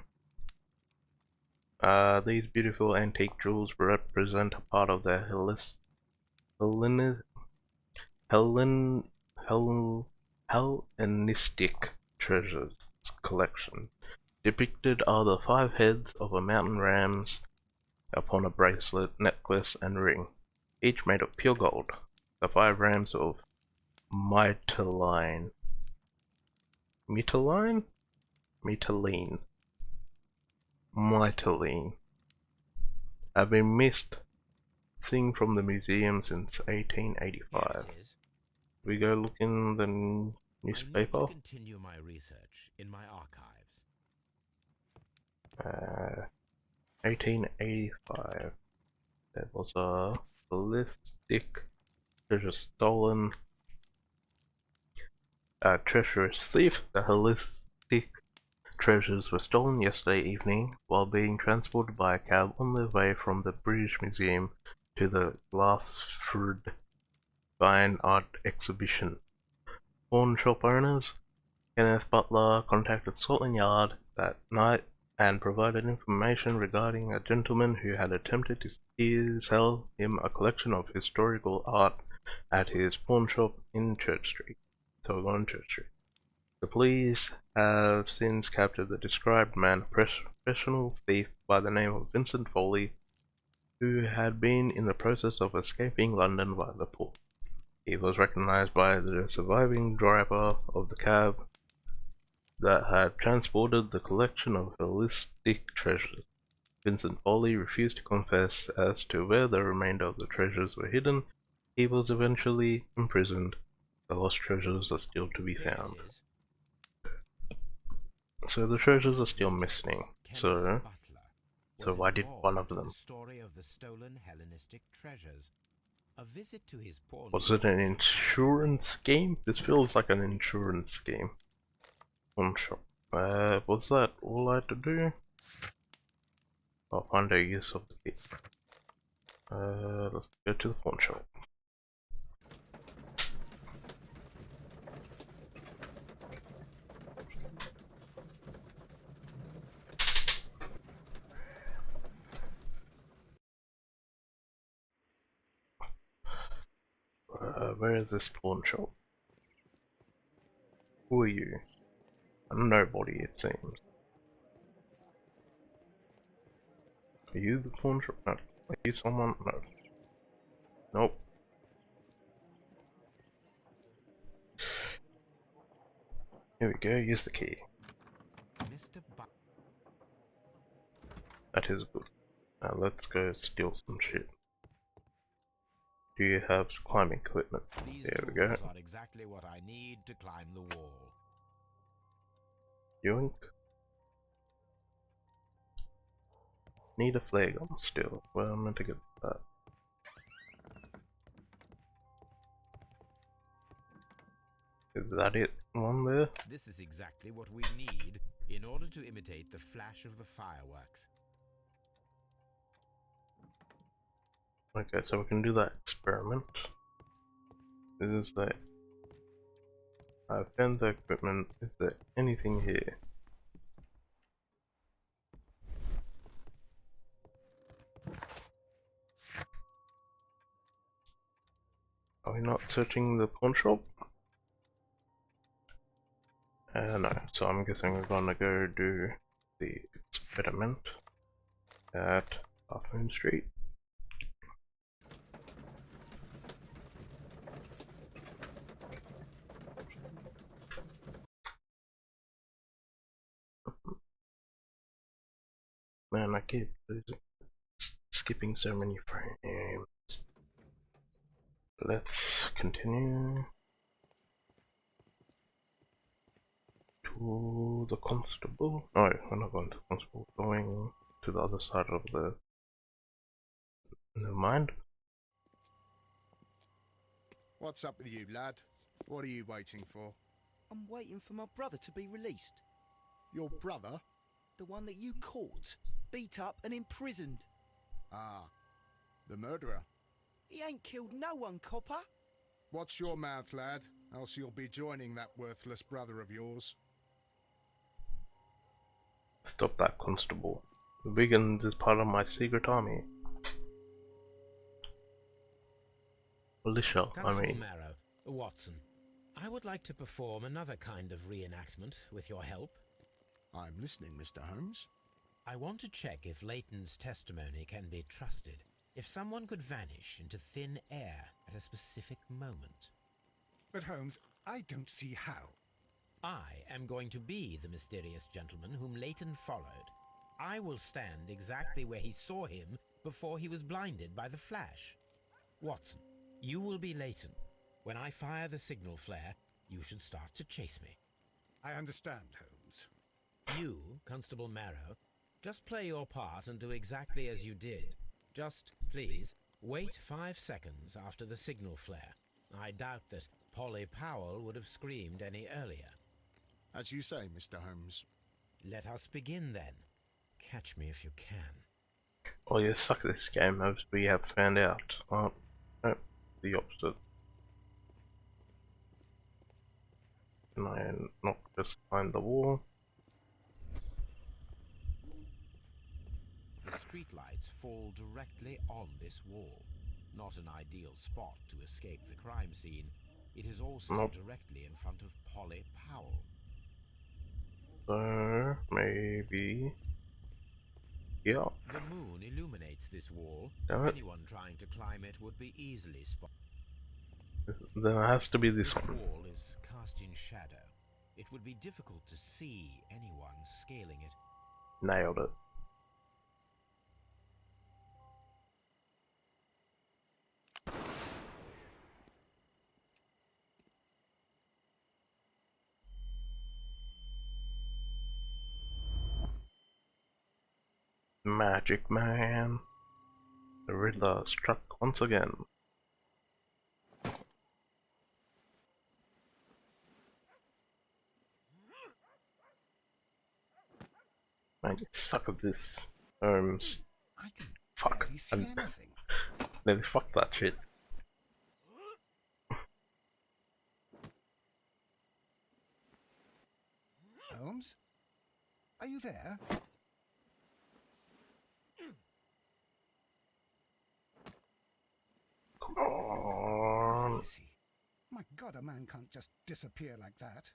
These beautiful antique jewels represent a part of the Hellenistic treasures collection. Depicted are the 5 heads of a mountain rams upon a bracelet, necklace, and ring, each made of pure gold. The 5 rams of Mytilene have been missing from the museum since 1885. Here it is. We go look in the I need newspaper. to continue my research in my archives. 1885. There was a ballistic treasure stolen. A treacherous thief. The holistic treasures were stolen yesterday evening while being transported by a cab on their way from the British Museum to the Glassford Fine Art Exhibition. Pawn shop owners Kenneth Butler contacted Scotland Yard that night and provided information regarding a gentleman who had attempted to sell him a collection of historical art at his pawn shop in Church Street. So we're going to Church Street. The police have since captured the described man, a professional thief by the name of Vincent Foley, who had been in the process of escaping London via the port. He was recognized by the surviving driver of the cab that had transported the collection of holistic treasures. Vincent Foley refused to confess as to where the remainder of the treasures were hidden. He was eventually imprisoned. The lost treasures are still to be Here found. it is. So the treasures are still missing. So why did one of them? The story of the stolen Hellenistic treasures. A visit to his pawn Was shop it an insurance scheme? This feels like an insurance scheme. Pawn shop. Was that all I had to do? I'll find a use of the key. Let's go to the pawn shop. Where is this pawn shop? Who are you? Nobody, it seems. Are you the pawn shop? No. Are you someone? No. Nope. Here we go, use the key. Mr. That is good. Now let's go steal some shit. Do you have climbing equipment? These There we go. tools are exactly what I need to climb the wall. Yoink. Need a flare gun still. Well, I'm meant to get that. Is that it? One there? This is exactly what we need in order to imitate the flash of the fireworks. Okay, so we can do that experiment. This is the... I've found the equipment. Is there anything here? Are we not searching the pawn shop? No, so I'm guessing we're gonna go do the experiment at Half Moon Street. Man, I keep skipping so many frames. Let's continue to the constable. No, we're not going to the constable. Going to the other side of the. Never mind. What's up with you, lad? What are you waiting for? I'm waiting for my brother to be released. Your brother? The one that you caught, beat up and imprisoned. Ah, the murderer. He ain't killed no one, copper. Watch your mouth, lad, else you'll be joining that worthless brother of yours. Stop that, constable. The Wiggins is part of my secret army. Militia, I Constable mean. Marrow, Watson, I would like to perform another kind of reenactment with your help. I'm listening, Mr. Holmes. I want to check if Leighton's testimony can be trusted. If someone could vanish into thin air at a specific moment. But Holmes, I don't see how. I am going to be the mysterious gentleman whom Leighton followed. I will stand exactly where he saw him before he was blinded by the flash. Watson, you will be Leighton. When I fire the signal flare, you should start to chase me. I understand, Holmes. You, Constable Marrow, just play your part and do exactly as you did. Just, please, wait 5 seconds after the signal flare. I doubt that Polly Powell would have screamed any earlier. As you say, Mr. Holmes. Let us begin then. Catch me if you can. Oh, you suck at this game, as we have found out. Oh, no, the opposite. Can I not just climb the wall? The streetlights fall directly on this wall. Not an ideal spot to escape the crime scene. It is also Nope. directly in front of Polly Powell. So, maybe... yeah. The moon illuminates this wall. Damn it. Anyone trying to climb it would be easily spotted. There has to be this This one. wall is cast in shadow. It would be difficult to see anyone scaling it. Nailed it. Magic Man. The Riddler struck once again. Man, you suck at this, Holmes. I can Fuck. barely see anything. Nearly fuck that shit. Holmes? Are you there? Come on. Where is he? My God, a man can't just disappear like that.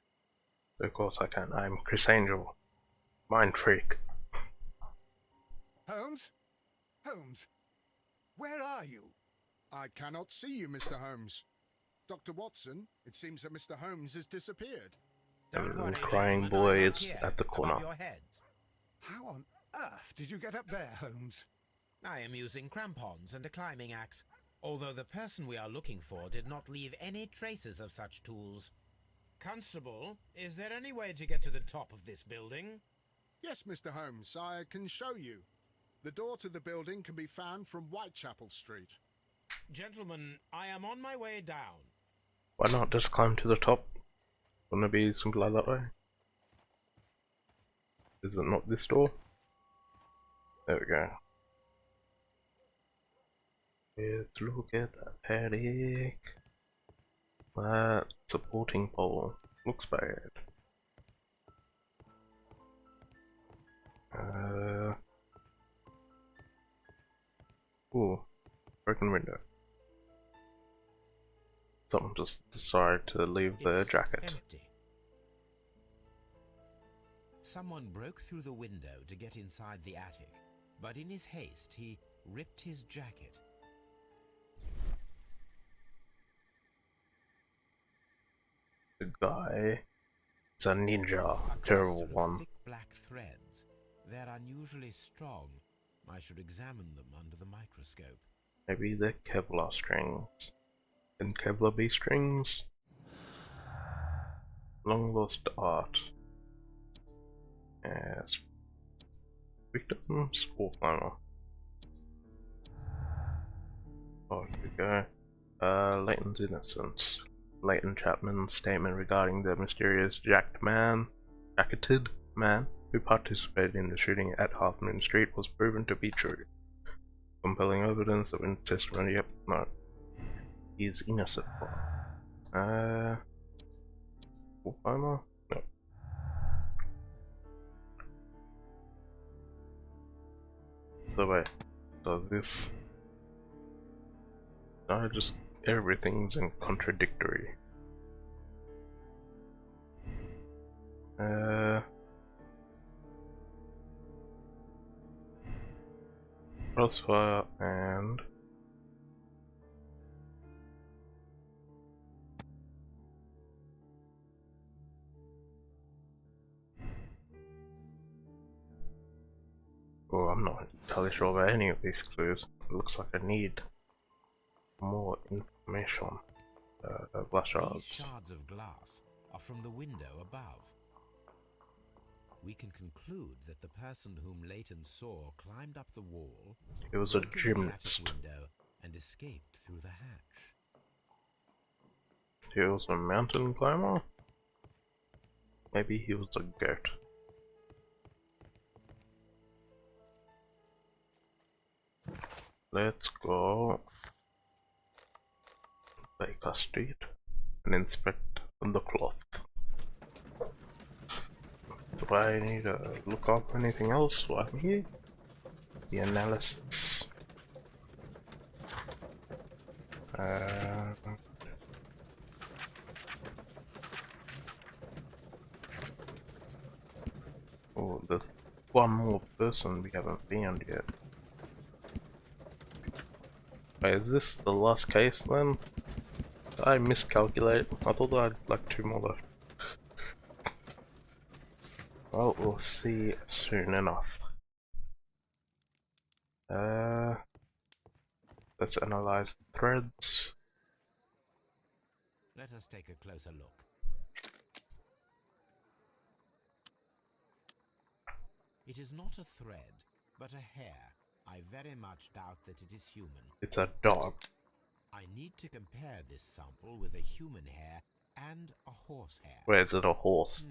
Of course I can. I'm Chris Angel. Mind freak. Holmes? Holmes? Where are you? I cannot see you, Mr. Holmes. Dr. Watson, it seems that Mr. Holmes has disappeared. Don't worry, Crying gentlemen, boy I'm up is here, at the above corner. your heads. How on earth did you get up there, Holmes? I am using crampons and a climbing axe, although the person we are looking for did not leave any traces of such tools. Constable, is there any way to get to the top of this building? Yes, Mr. Holmes, I can show you. The door to the building can be found from Whitechapel Street. Gentlemen, I am on my way down. Why not just climb to the top? Wouldn't it be simpler that way? Is it not this door? There we go. Let's look at that attic. That supporting pole looks bad. Ooh, broken window. Someone just decided to leave the It's jacket. empty. Someone broke through the window to get inside the attic, but in his haste he ripped his jacket. The guy, it's a ninja, A terrible cluster of one. thick black threads. They're unusually strong. I should examine them under the microscope. Maybe they're Kevlar strings. Can Kevlar be strings? Long lost art. Yes. Victims or final? Oh, here we go. Leighton's innocence. Leighton Chapman's statement regarding the mysterious jacketed man who participated in the shooting at Half Moon Street was proven to be true. Compelling evidence of testimony. Yep, no. He is innocent. Full-timer? No. So wait, so this... No, just everything's in contradictory. Crossfire and... Oh, I'm not entirely sure about any of these clues. It looks like I need more information. Glass These shards. shards of glass are from the window above. We can conclude that the person whom Leighton saw climbed up the wall, It was a broke into the attic gymnast. window, and escaped through the hatch. He was a mountain climber? Maybe he was a goat. Let's go Baker Street and inspect the cloth. Do I need to look up anything else while I'm here? The analysis. Oh, there's one more person we haven't found yet. Wait, is this the last case then? Did I miscalculate? I thought I had like 2 more left. Well, we'll see soon enough. Let's analyze the threads. Let us take a closer look. It is not a thread, but a hair. I very much doubt that it is human. It's a dog. I need to compare this sample with a human hair and a horsehair. Where is it a horse?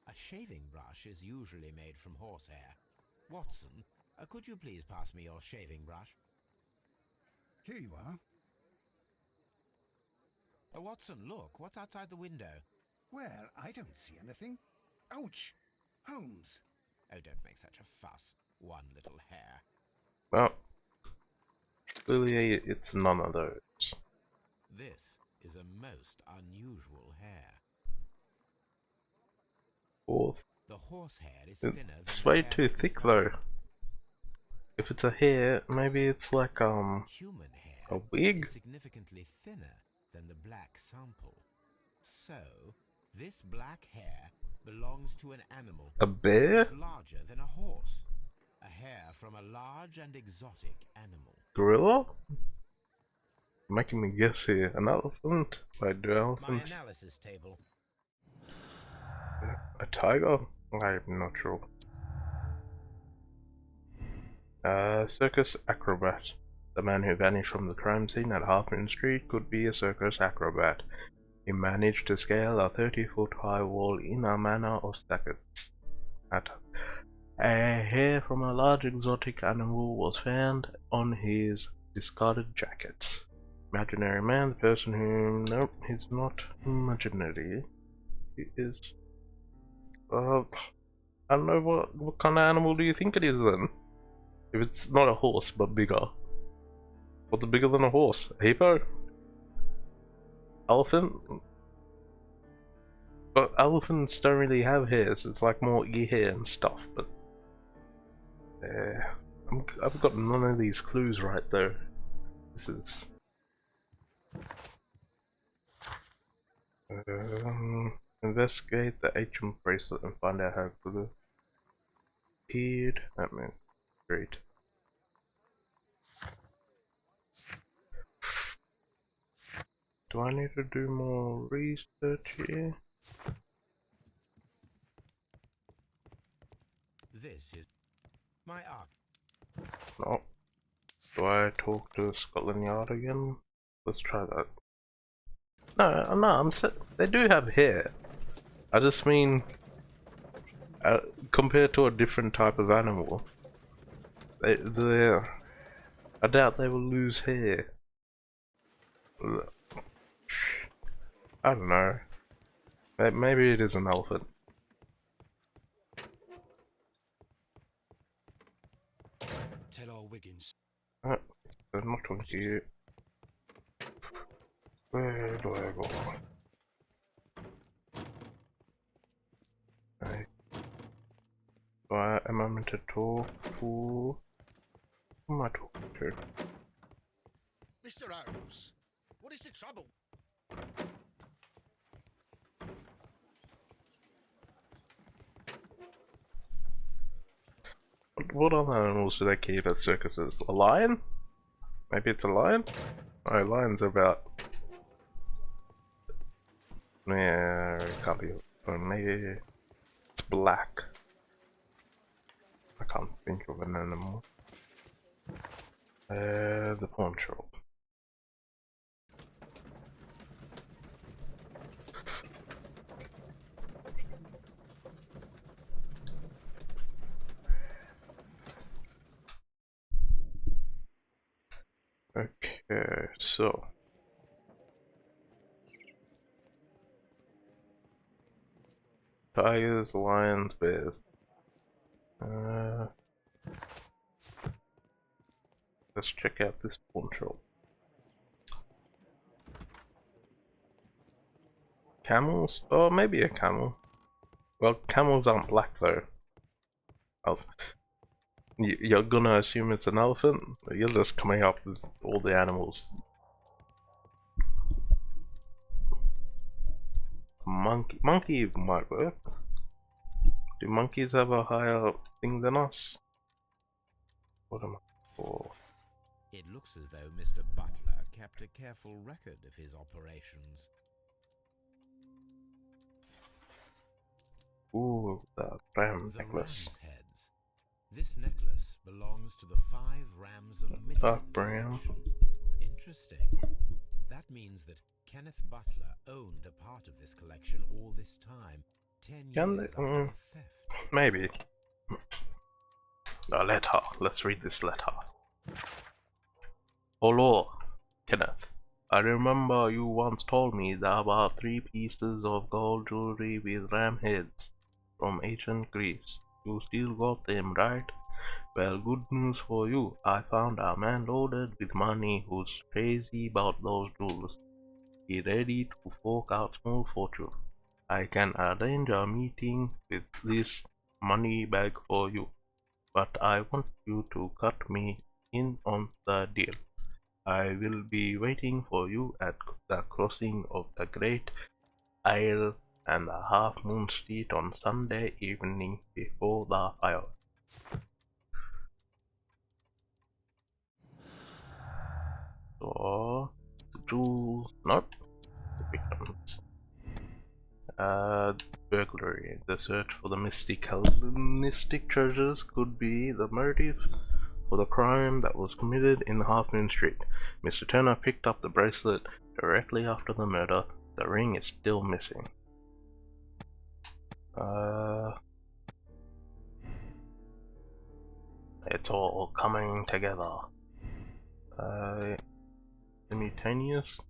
A shaving brush is usually made from horsehair. Watson, could you please pass me your shaving brush? Here you are. Watson, look, what's outside the window? Well, I don't see anything. Ouch! Holmes! Oh, don't make such a fuss. One little hair. Well, clearly it's none of those. This is a most unusual hair. Horse. The horsehair is thinner than It's the way hair too of the thick fellow. though. If it's a hair, maybe it's like Human hair a wig? is significantly thinner than the black sample. So, this black hair belongs to an animal A bear? that is larger than a horse. A hair from a large and exotic animal. Gorilla? Making me guess here. An elephant? Why do My elephants? analysis table. A tiger? I'm not sure. Circus acrobat. The man who vanished from the crime scene at Half Moon Street could be a circus acrobat. He managed to scale a 30-foot high wall in a manner of seconds. A hair from a large exotic animal was found on his discarded jacket. Imaginary man, the person who... Nope, he's not imaginary. He is... I don't know, what kind of animal do you think it is then? If it's not a horse, but bigger. What's bigger than a horse? A hippo? elephant? But elephants don't really have hairs, it's like more ear hair and stuff, but... Yeah, I've got none of these clues right though. This is... investigate the ancient bracelet and find out how it could have appeared. That means great. Do I need to do more research here? This is my art. No. Do I talk to Scotland Yard again? Let's try that. No, they do have hair. I just mean, compared to a different type of animal, I doubt they will lose hair. I don't know. Maybe it is an elephant. Tell old Wiggins. I'm not talking to you. Where do I go? Am I meant to talk to? Who am I talking to? Mr. Holmes, what is the trouble? What other animals do they keep at circuses? A lion? Maybe it's a lion? Oh, lions are about... Yeah, it can't be... Or maybe... It's black. I can't think of an animal. The pawn shop. Okay, so... Tigers, lions, bears. Let's check out this pawn shop. Camels? Oh, maybe a camel. Well, camels aren't black though. Oh. You're gonna assume it's an elephant? You're just coming up with all the animals. Monkey might work. Do monkeys have a higher thing than us? What am I for? It looks as though Mr. Butler kept a careful record of his operations. Ooh, the ram The necklace. ram's heads. This necklace belongs to the 5 rams of Midland brown. collection. Interesting. That means that Kenneth Butler owned a part of this collection all this time, 10 years after the theft. Maybe. A letter. Let's read this letter. Hello, Kenneth. I remember you once told me there were 3 pieces of gold jewelry with ram heads from ancient Greece. You still got them, right? Well, good news for you. I found a man loaded with money who's crazy about those jewels. He's ready to fork out small fortune. I can arrange a meeting with this money bag for you, but I want you to cut me in on the deal. I will be waiting for you at the crossing of the Great Isle and the Half Moon Street on Sunday evening before the fire. So, the jewels, not the victims. Burglary. The search for the mystic Hellenistic treasures could be the motive for the crime that was committed in Half Moon Street. Mr. Turner picked up the bracelet directly after the murder. The ring is still missing. It's all coming together. Simultaneous?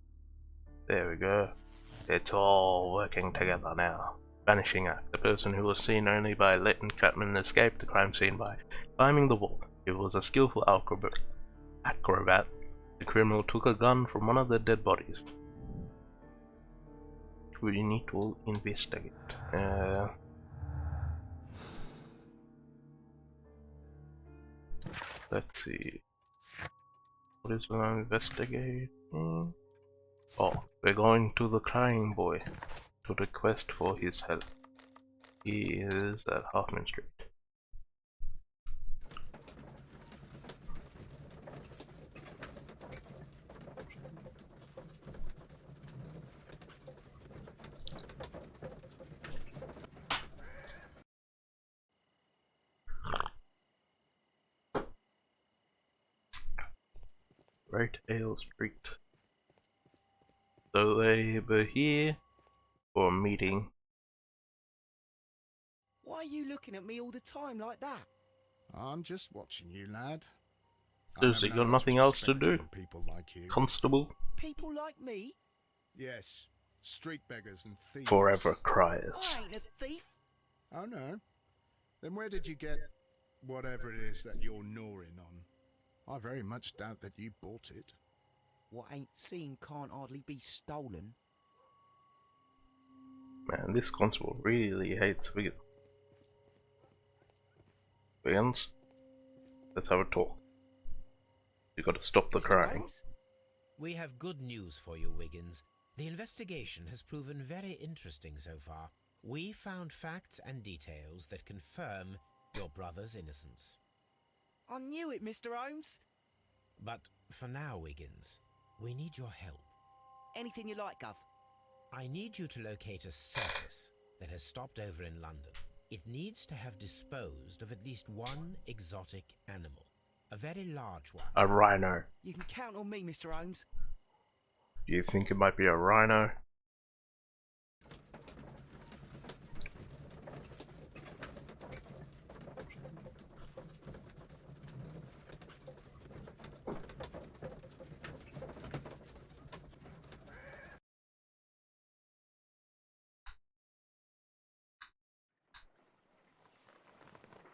There we go. It's all working together now. Vanishing act. The person who was seen only by Leighton Chapman escaped the crime scene by climbing the wall. He was a skillful acrobat. The criminal took a gun from one of the dead bodies. we need to investigate. Let's see. What is we're investigating? Oh, we're going to the crying boy to request for his help. He is at Half Moon Street. Great Ale Street. So they were here for a meeting. Why are you looking at me all the time like that? I'm just watching you, lad. I Seriously, have got no nothing else to respect do? for people like you. Constable? People like me? Yes, street beggars and thieves. Forever cries. I ain't a thief. Oh no? Then where did you get whatever it is that you're gnawing on? I very much doubt that you bought it. What ain't seen can't hardly be stolen. Man, this constable really hates vegans. Vegans? Let's have a talk. You gotta stop the Mr. crying. Holmes? We have good news for you, Wiggins. The investigation has proven very interesting so far. We found facts and details that confirm your brother's innocence. I knew it, Mr. Holmes. But for now, Wiggins, we need your help. Anything you like, Gov. I need you to locate a circus that has stopped over in London. It needs to have disposed of at least one exotic animal. A very large one. A rhino. You can count on me, Mr. Holmes. Do you think it might be a rhino?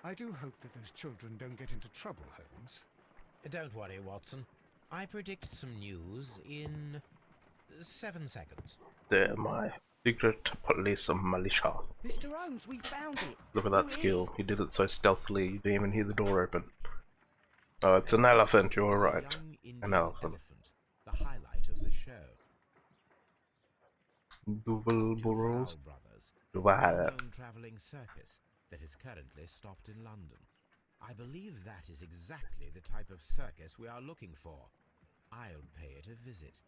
I do hope that those children don't get into trouble, Holmes. Don't worry, Watson. I predict some news in 7 seconds. They're my secret police militia. Mr. Holmes, we found it. Look at Who that skill. is? He did it so stealthily you didn't even hear the door open. Oh, it's an elephant, you're It's a right. young Indian An elephant. the highlight of the show. Duval Burrows. Brothers, a Duval. well-known traveling circus that is currently stopped in London. I believe that is exactly the type of circus we are looking for. I'll pay it a visit.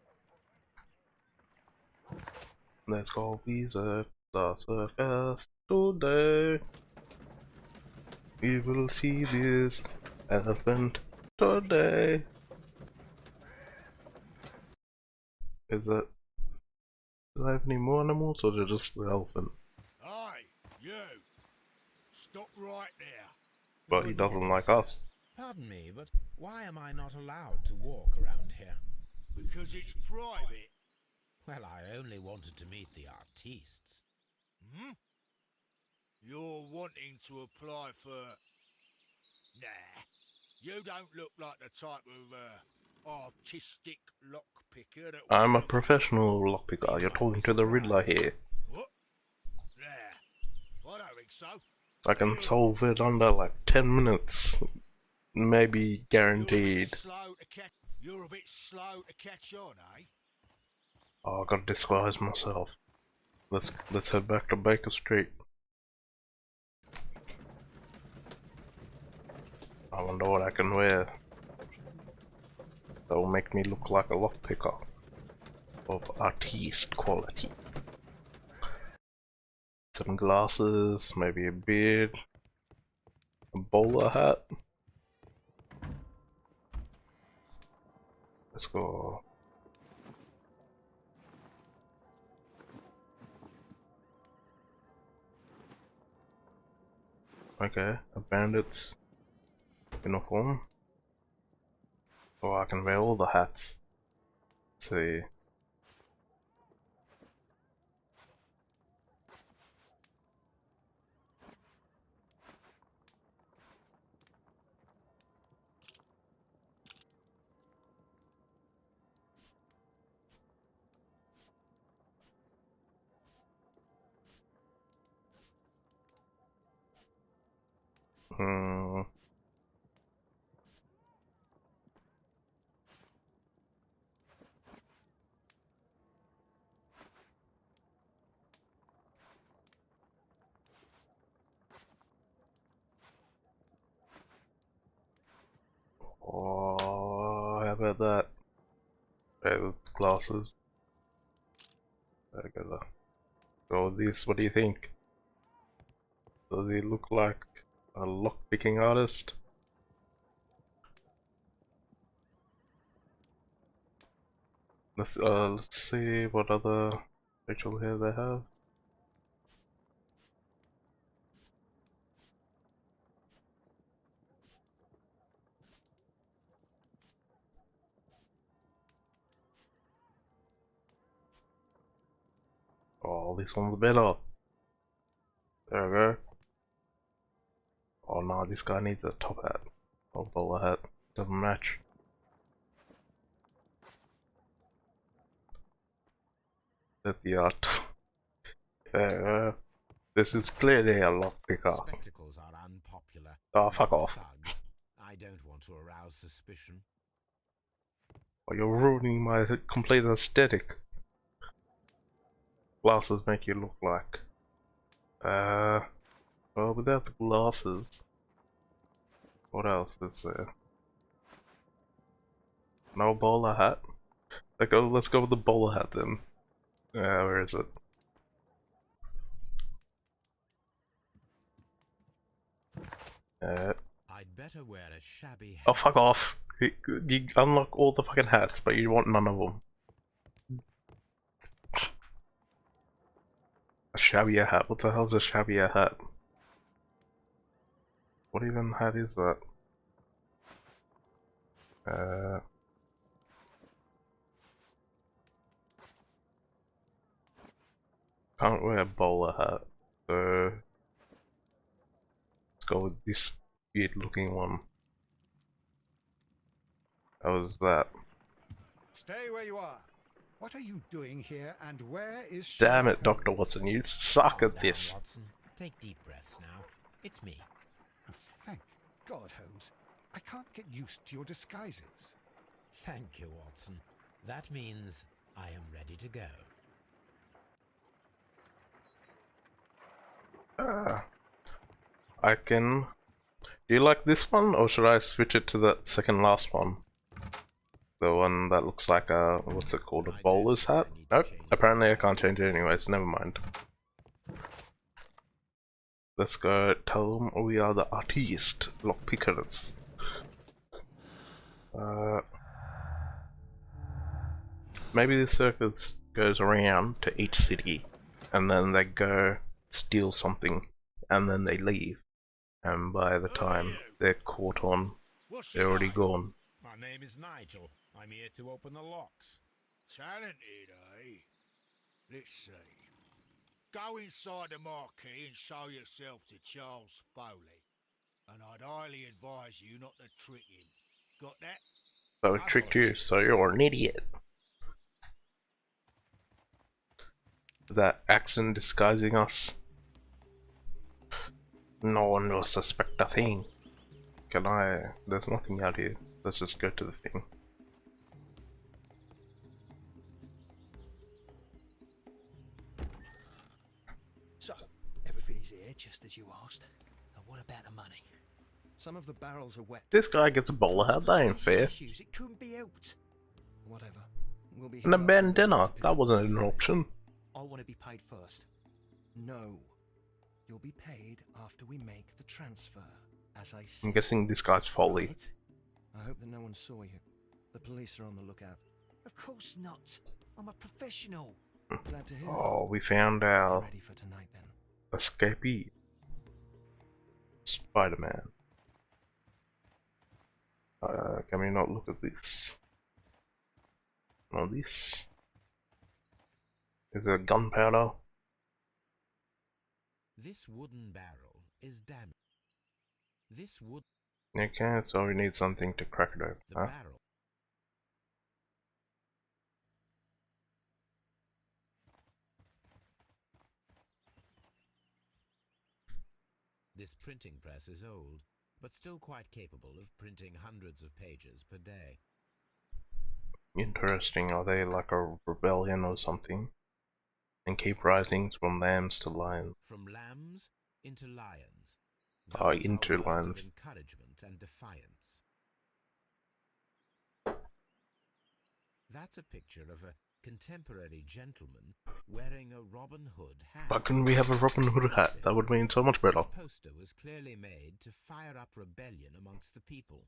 Let's go visit the circus today. We will see this elephant today. Is it? Do they have any more animals or just the elephant? Hey, you! Stop right there. But he doesn't like us. Pardon me, but why am I not allowed to walk around here? Because it's private. Well, I only wanted to meet the artistes. Hmm? You're wanting to apply for... Nah. You don't look like the type of, artistic lockpicker that... I'm a would- professional lockpicker. You're talking to the Riddler here. What? Nah. I don't think so. I can solve it under like 10 minutes. Maybe guaranteed. You're a bit slow to catch on, eh? Oh, I gotta disguise myself. Let's head back to Baker Street. I wonder what I can wear that will make me look like a lockpicker of artiste quality. Some glasses, maybe a beard, a bowler hat. Let's go. Okay, a bandit's uniform. Oh, I can wear all the hats. Let's see. Hmm. Oh, how about that? Okay, with glasses. Okay, so this, what do you think? Does he look like a lock-picking artist? Let's see what other facial hair they have. Oh, this one's better. There we go. Oh no, this guy needs a top hat. Or bowler hat. Doesn't match. That's the art. This is clearly a lockpicker. Spectacles are unpopular. Oh, fuck among off. thugs. I don't want to arouse suspicion. Oh, you're ruining my complete aesthetic. Glasses make you look like. Well, without the glasses, what else is there? No bowler hat? Let's go with the bowler hat then. Where is it? I'd better wear a shabby hat. Oh, fuck off. You unlock all the fucking hats, but you want none of them. A shabbier hat? What the hell's a shabbier hat? What even hat is that? Can't wear a bowler hat, so let's go with this weird looking one. How was that? Stay where you are. What are you doing here, and where is Damn Sherlock it, Dr. Holmes? Watson, you suck Calm at down, this. Watson. Take deep breaths now. It's me. Oh, thank God, Holmes. I can't get used to your disguises. Thank you, Watson. That means I am ready to go. I can... Do you like this one, or should I switch it to the second last one? The one that looks like a... what's it called? A bowler's hat? Nope, apparently I can't change it anyways, never mind. Let's go tell them we are the artiste lockpickers. Maybe this circus goes around to each city, and then they go steal something, and then they leave. And by the time they're caught on, What's they're your already name? gone. My name is Nigel. I'm here to open the locks. Talented, eh? Let's see. Go inside the marquee and show yourself to Charles Foley. And I'd highly advise you not to trick him. Got that? So we tricked you, so you're an idiot. That accent disguising us. No one will suspect a thing. Can I... There's nothing out here. Let's just go to the thing. So, everything is here just as you asked. And what about the money? Some of the barrels are wet. This guy gets a bowler hat, that ain't fair. Issues, it couldn't be helped. Whatever. We'll be And a here after bandana, work to pick that up wasn't what's an left. option. I want to be paid first. No. You'll be paid after we make the transfer, as I said. I'm guessing this guy's Foley. Right? I hope that no one saw you. The police are on the lookout. Of course not. I'm a professional. Glad to hear Oh, we found that. Be our ready for tonight then. escapee. Spider-Man. Can we not look at this? No, this. Is it gunpowder? This wooden barrel is damaged. This wood... Okay, so we need something to crack it open, The huh? barrel. This This printing press is old, but still quite capable of printing hundreds of pages per day. Interesting. Are they like a rebellion or something? And keep rising from lambs to lions. From lambs into lions. Oh, Those into are words lions. of encouragement and defiance. That's a picture of a contemporary gentleman wearing a Robin Hood hat. But can we have a Robin Hood hat? That would mean so much better. This poster was clearly made to fire up rebellion amongst the people.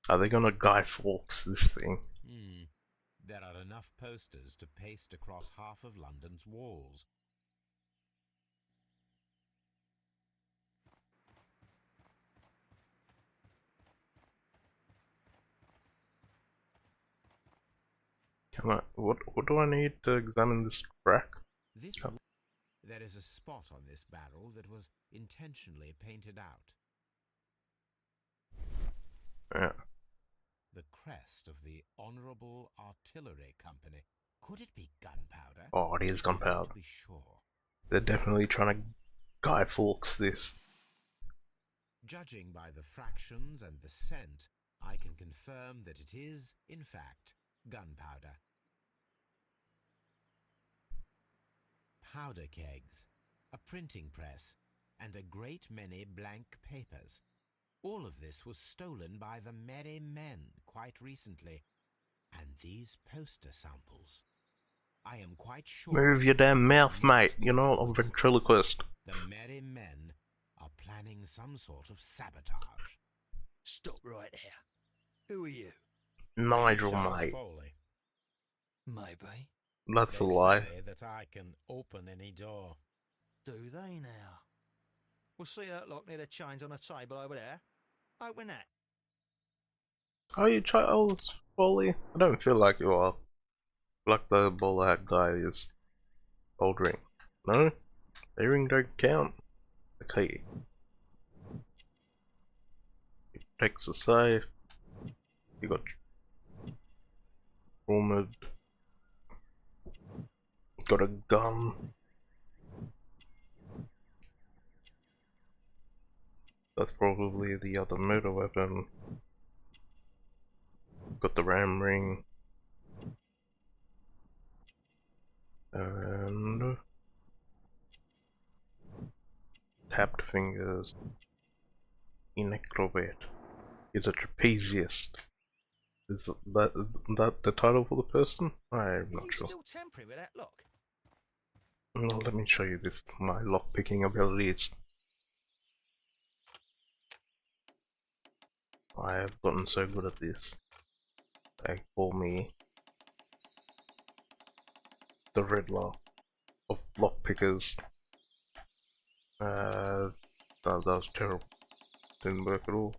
Are they gonna Guy Fawkes this thing? There are enough posters to paste across half of London's walls. What do I need to examine this crack? There is a spot on this barrel that was intentionally painted out. Yeah. The crest of the Honourable Artillery Company. Could it be gunpowder? Oh, it is gunpowder. To be sure. They're definitely trying to Guy Fawkes this. Judging by the fractions and the scent, I can confirm that it is, in fact, gunpowder. Powder kegs, a printing press, and a great many blank papers. All of this was stolen by the Merry Men quite recently. And these poster samples. I am quite sure... Move your damn mouth, mate. You're not a ventriloquist. The Merry Men are planning some sort of sabotage. Stop right there. Who are you? Nigel, Charles mate. Foley. Maybe. That's a They lie. say that I can open any door. Do they now? We'll see Sherlock near the chains on a table over there. Open that. Are you Charles Foley? I don't feel like you are. Like the bowler hat guy is old ring. No? The ring don't count. Okay. He takes a safe. You got rumored. Got a gun. That's probably the other murder weapon. Got the ram ring. And tapped fingers. Inacrobate. He's a trapeziust. Is that the title for the person? I'm not sure. Still temporary with that lock? No, let me show you this my lockpicking abilities. I have gotten so good at this. They call me the Riddler of lockpickers. That was terrible. Didn't work at all.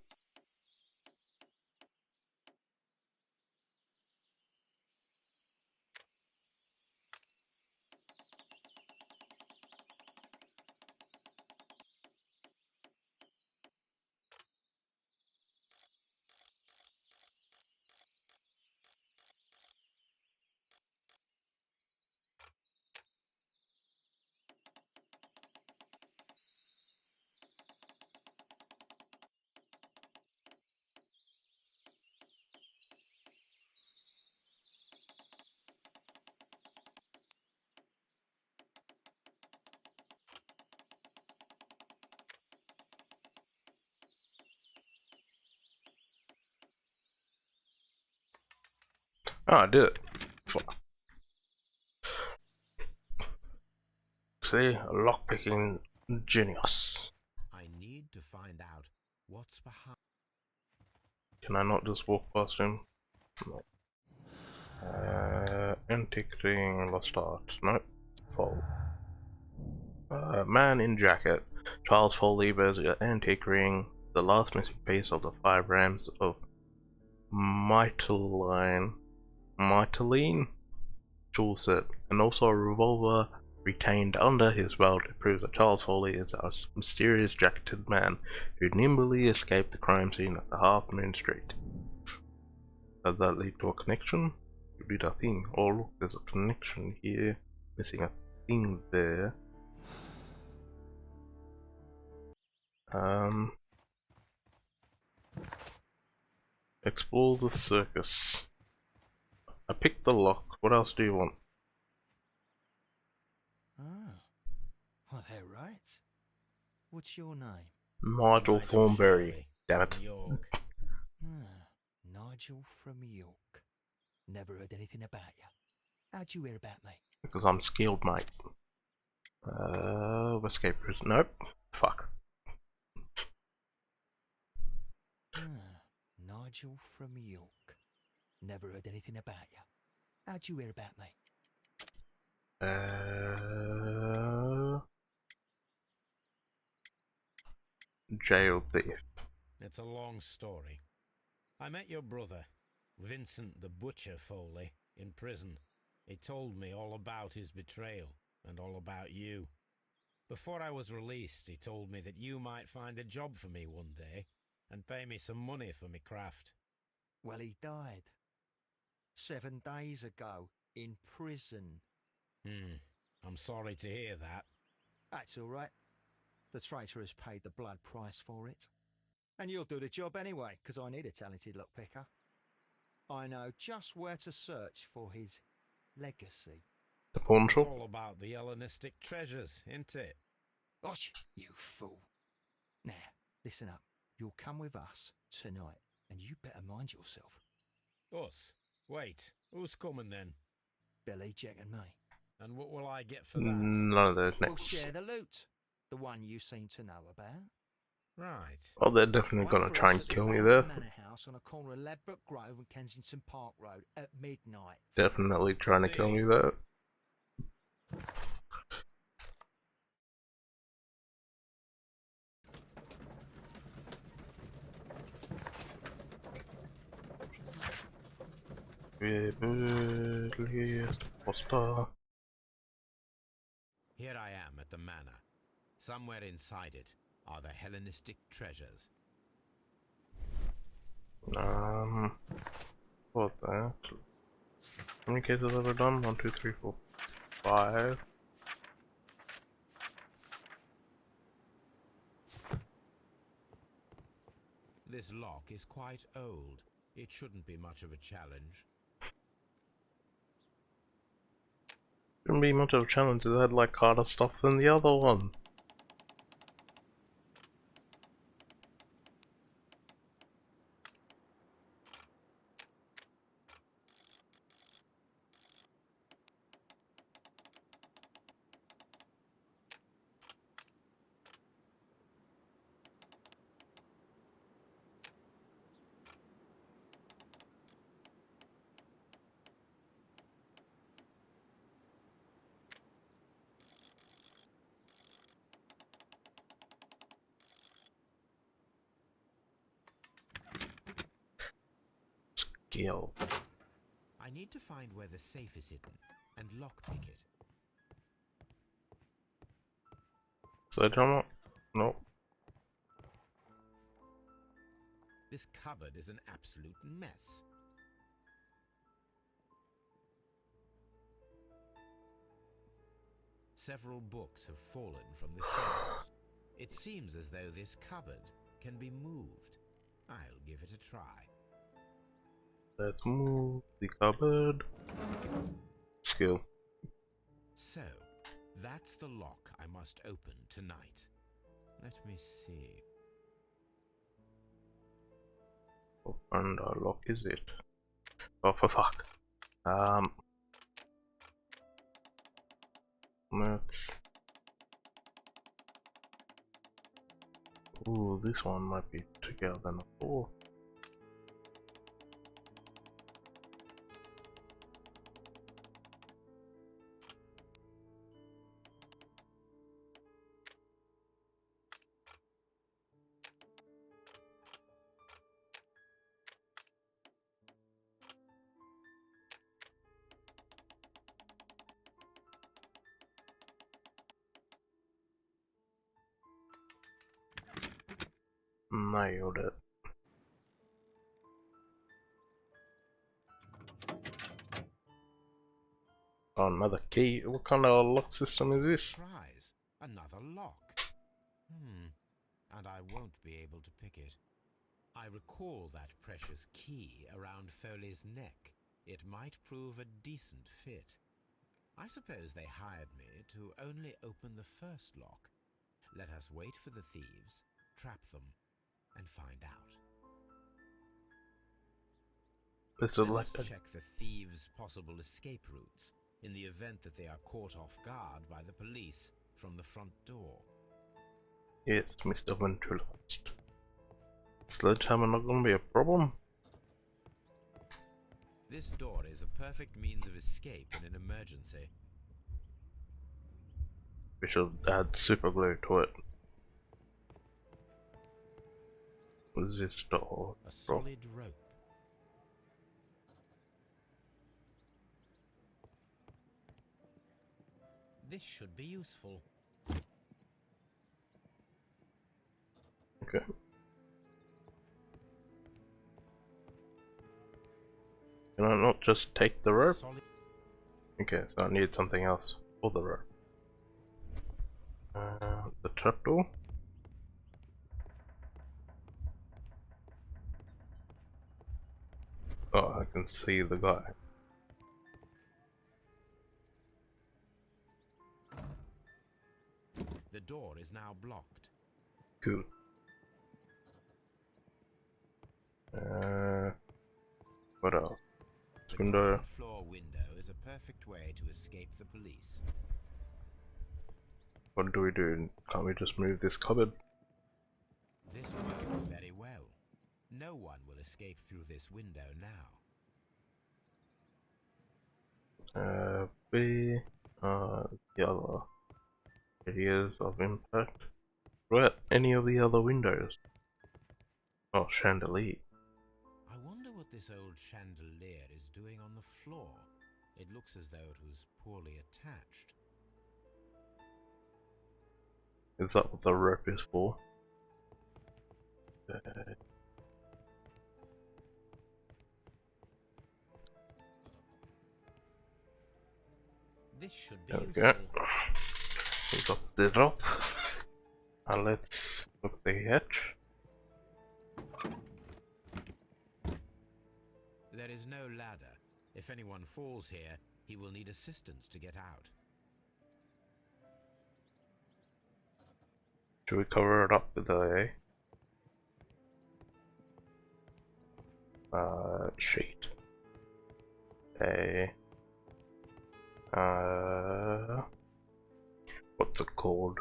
Oh, I did it. See, lockpicking genius. I need to find out what's behind. Can I not just walk past him? No. Antique ring, lost art. Nope. Fold. Man in jacket. Charles Foley bears an antique ring, the last missing piece of the 5 rams of Mytilene jewel set, and also a revolver retained under his belt. It proves that Charles Foley is a mysterious jacketed man who nimbly escaped the crime scene at the Half Moon Street. Does that lead to a connection? Could be a thing. Oh look, there's a connection here. Missing a thing there. Explore the circus. I picked the lock. What else do you want? Ah, well, they're right. What's your name? Nigel Thornberry. Shirley, Damn it. New York. Ah, Nigel from York. Never heard anything about you. How'd you hear about me? Because I'm skilled, mate. Escape prison. Nope. Fuck. Ah, Nigel from York. Never heard anything about you. How'd you hear about me? Jail thief. It's a long story. I met your brother, Vincent the Butcher Foley, in prison. He told me all about his betrayal and all about you. Before I was released, he told me that you might find a job for me one day and pay me some money for me craft. Well, he died 7 days ago in prison. I'm sorry to hear that. That's all right. The traitor has paid the blood price for it. And you'll do the job anyway, because I need a talented lockpicker. I know just where to search for his legacy. The pawn It's shop? all about the Hellenistic treasures, isn't it? Gosh, you fool. Now, listen up. You'll come with us tonight, and you better mind yourself. Us? Wait, who's coming then? Billy, Jack and me. And what will I get for that? None of those We'll next. share the loot. The one you seem to know about. Right. Oh, they're definitely Wait gonna for try us and at the kill me Golden there. Manor House on a corner of Ladbroke Grove and Kensington Park Road at midnight. Definitely trying to kill me there. Poster. Here I am at the manor. Somewhere inside it are the Hellenistic treasures. What that? How many cases have I done? 1, 2, 3, 4, 5. This lock is quite old. It shouldn't be much of a challenge. Shouldn't be much of a challenge. It had like harder stuff than the other one. Skill. I need to find where the safe is hidden and lockpick it. Sledgehammer? Nope. This cupboard is an absolute mess. Several books have fallen from the shelves. It seems as though this cupboard can be moved. I'll give it a try. Let's move the cupboard. Skill. So, that's the lock I must open tonight. Let me see. What kind of lock is it? Oh, for fuck. Let's... Ooh, this one might be trickier than before. Nailed it. Oh, another key. What kind of lock system is this? Surprise! Another lock. and I won't be able to pick it. I recall that precious key around Foley's neck. It might prove a decent fit. I suppose they hired me to only open the first lock. Let us wait for the thieves, trap them, and find out. Let's Let select us check the thieves' possible escape routes in the event that they are caught off guard by the police from the front door. Yes, Mr. Ventriloquist. Sledgehammer not gonna be a problem? This door is a perfect means of escape in an emergency. We should add super glue to it. This door. A solid rope. This should be useful. Okay. Can I not just take the rope? Okay, so I need something else for the rope. The trapdoor? Oh, I can see the guy. The door is now blocked. Cool. What else? The Window. ground floor window is a perfect way to escape the police. What do we do? Can't we just move this cupboard? This works very well. No one will escape through this window now. B. The other areas of impact. Right, any of the other windows? Oh, chandelier. I wonder what this old chandelier is doing on the floor. It looks as though it was poorly attached. Is that what the rope is for? This should be There we useful. go. We got the drop. And let's look at the hatch. There is no ladder. If anyone falls here, he will need assistance to get out. Should we cover it up with a sheet? What's it called?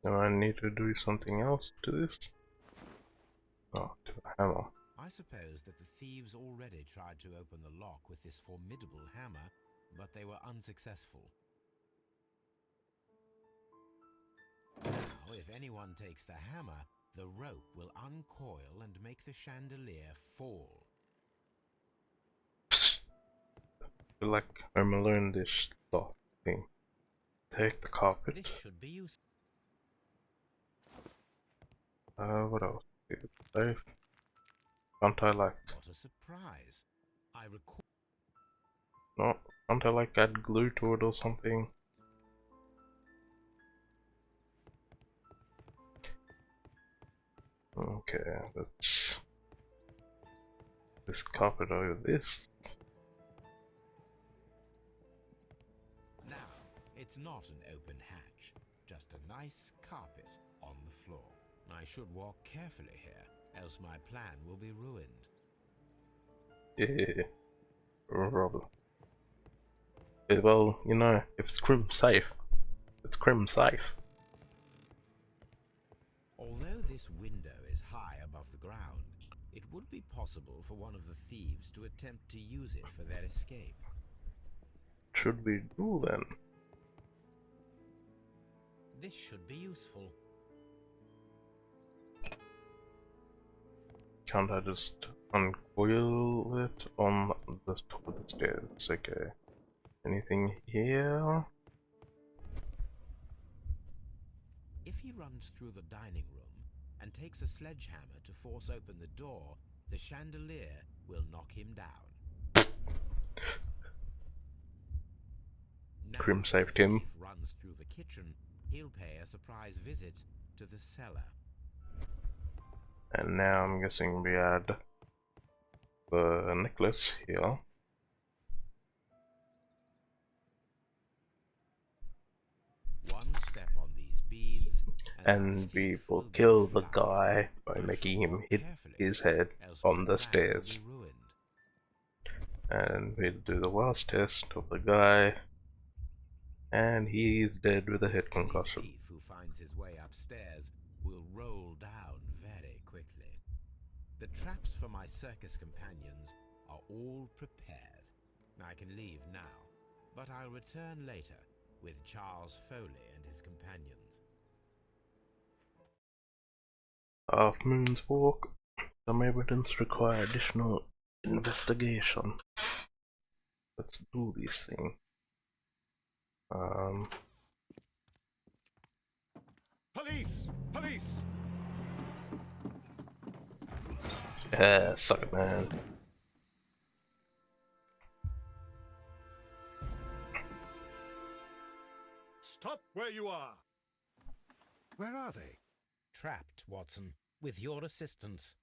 Do I need to do something else to this? Oh, to the hammer. I suppose that the thieves already tried to open the lock with this formidable hammer, but they were unsuccessful. Now, if anyone takes the hammer, the rope will uncoil and make the chandelier fall. I feel like I'm alone this stuff thing. Take the carpet. This should be useful. What else? Safe. Can't I like? What a surprise! I recall. No, can't I like add glue to it or something? Okay, let's this carpet over this. Now, it's not an open hatch, just a nice carpet on the floor. I should walk carefully here, else my plan will be ruined. Yeah, problem. Yeah, well, you know, if it's crim safe, it's crim safe. Although this window is high above the ground, it would be possible for one of the thieves to attempt to use it for their escape. Should we do then? This should be useful. Can't I just uncoil it on the top of the stairs? Okay. Anything here? If he runs through the dining room and takes a sledgehammer to force open the door, the chandelier will knock him down. Now Grim that the saved him. thief runs through the kitchen, he'll pay a surprise visit to the cellar. And now I'm guessing we add the necklace here. One step on these beads, And we will kill the guy by making him hit his head on the stairs. And we'll do the last test of the guy. And he's dead with a head concussion. Any thief who finds his way upstairs will roll down very quickly. The traps for my circus companions are all prepared. I can leave now, but I'll return later with Charles Foley and his companions. Half Moon's Walk. Some evidence require additional investigation. Let's do this thing. Police! Police! Yeah, suck it, man. Stop where you are! Where are they? Trapped, Watson, with your assistance.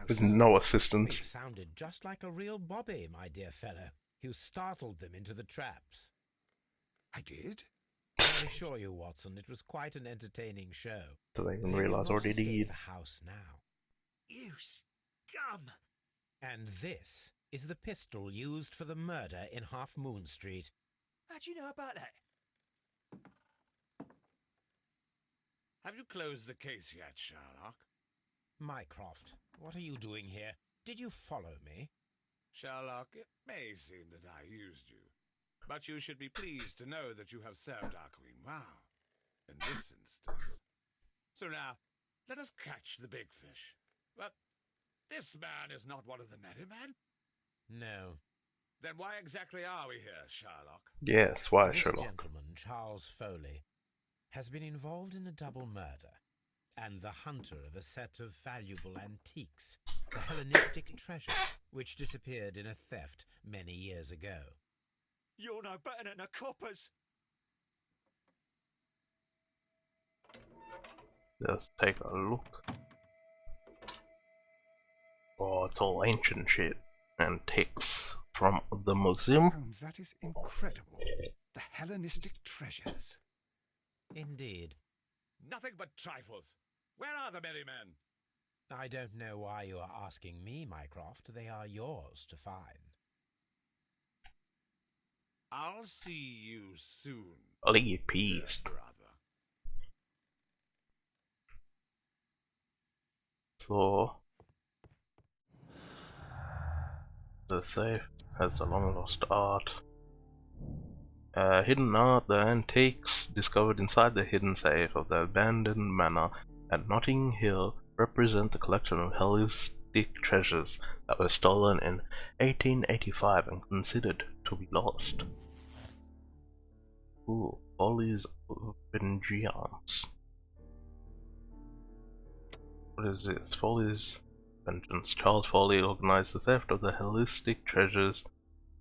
With no You assistance. sounded just like a real Bobby, my dear fellow. You startled them into the traps. I did? I assure you, Watson, it was quite an entertaining show. So they can They will realize not what he escape did. the house now. You scum! And this is the pistol used for the murder in Half Moon Street. How'd you know about that? Have you closed the case yet, Sherlock? Mycroft, what are you doing here? Did you follow me? Sherlock, it may seem that I used you, but you should be pleased to know that you have served our queen well, in this instance. So now, let us catch the big fish. But this man is not one of the merry men? No. Then why exactly are we here, Sherlock? Yes, why, This Sherlock? gentleman, Charles Foley, has been involved in a double murder and the hunter of a set of valuable antiques, the Hellenistic treasure, which disappeared in a theft many years ago. You're no better than the coppers! Let's take a look. Oh, it's all ancient shit. Antiques from the museum. Holmes, that is incredible. The Hellenistic treasures. Indeed. Nothing but trifles. Where are the merry men? I don't know why you are asking me, Mycroft. They are yours to find. I'll see you soon, Leave peace. brother. So the safe has a long lost art. Hidden art, the antiques discovered inside the hidden safe of the abandoned manor at Notting Hill represent the collection of Hellenistic treasures that were stolen in 1885 and considered to be lost. Ooh, Follies of Vengeance. What is this? Follies Vengeance. Charles Foley organized the theft of the Hellenistic treasures,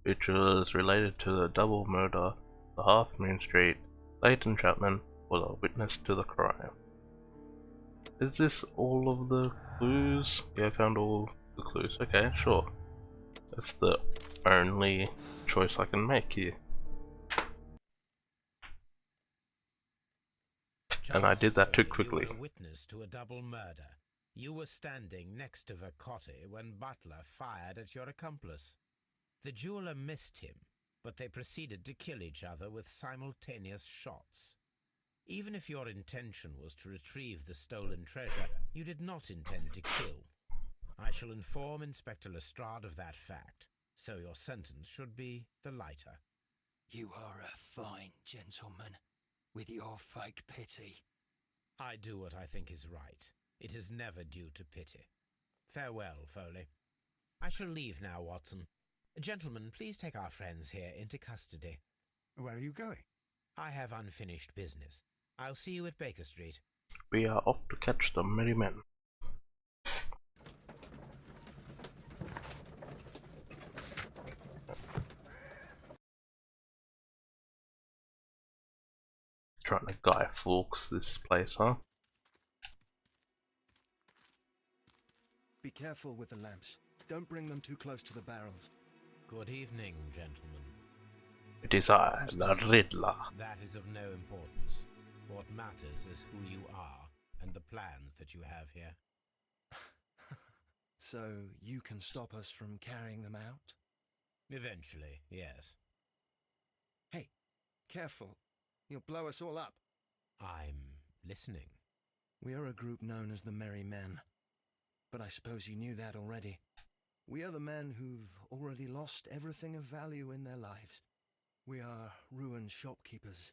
which was related to the double murder of the Half Moon Street. Leighton Chapman was a witness to the crime. Is this all of the clues? Yeah, I found all the clues. Okay, sure. That's the only choice I can make here. And I did that too quickly. You were a witness to a double murder. You were standing next to Vercotti when Butler fired at your accomplice. The jeweler missed him, but they proceeded to kill each other with simultaneous shots. Even if your intention was to retrieve the stolen treasure, you did not intend to kill. I shall inform Inspector Lestrade of that fact, so your sentence should be the lighter. You are a fine gentleman, with your fake pity. I do what I think is right. It is never due to pity. Farewell, Foley. I shall leave now, Watson. Gentlemen, please take our friends here into custody. Where are you going? I have unfinished business. I'll see you at Baker Street. We are off to catch the merry men. guy flukes this place, huh? Be careful with the lamps. Don't bring them too close to the barrels. Good evening, gentlemen. It is I, the Riddler. That is of no importance. What matters is who you are and the plans that you have here. So you can stop us from carrying them out? Eventually, yes. Hey, careful. You'll blow us all up. I'm listening. We are a group known as the Merry Men. But I suppose you knew that already. We are the men who've already lost everything of value in their lives. We are ruined shopkeepers.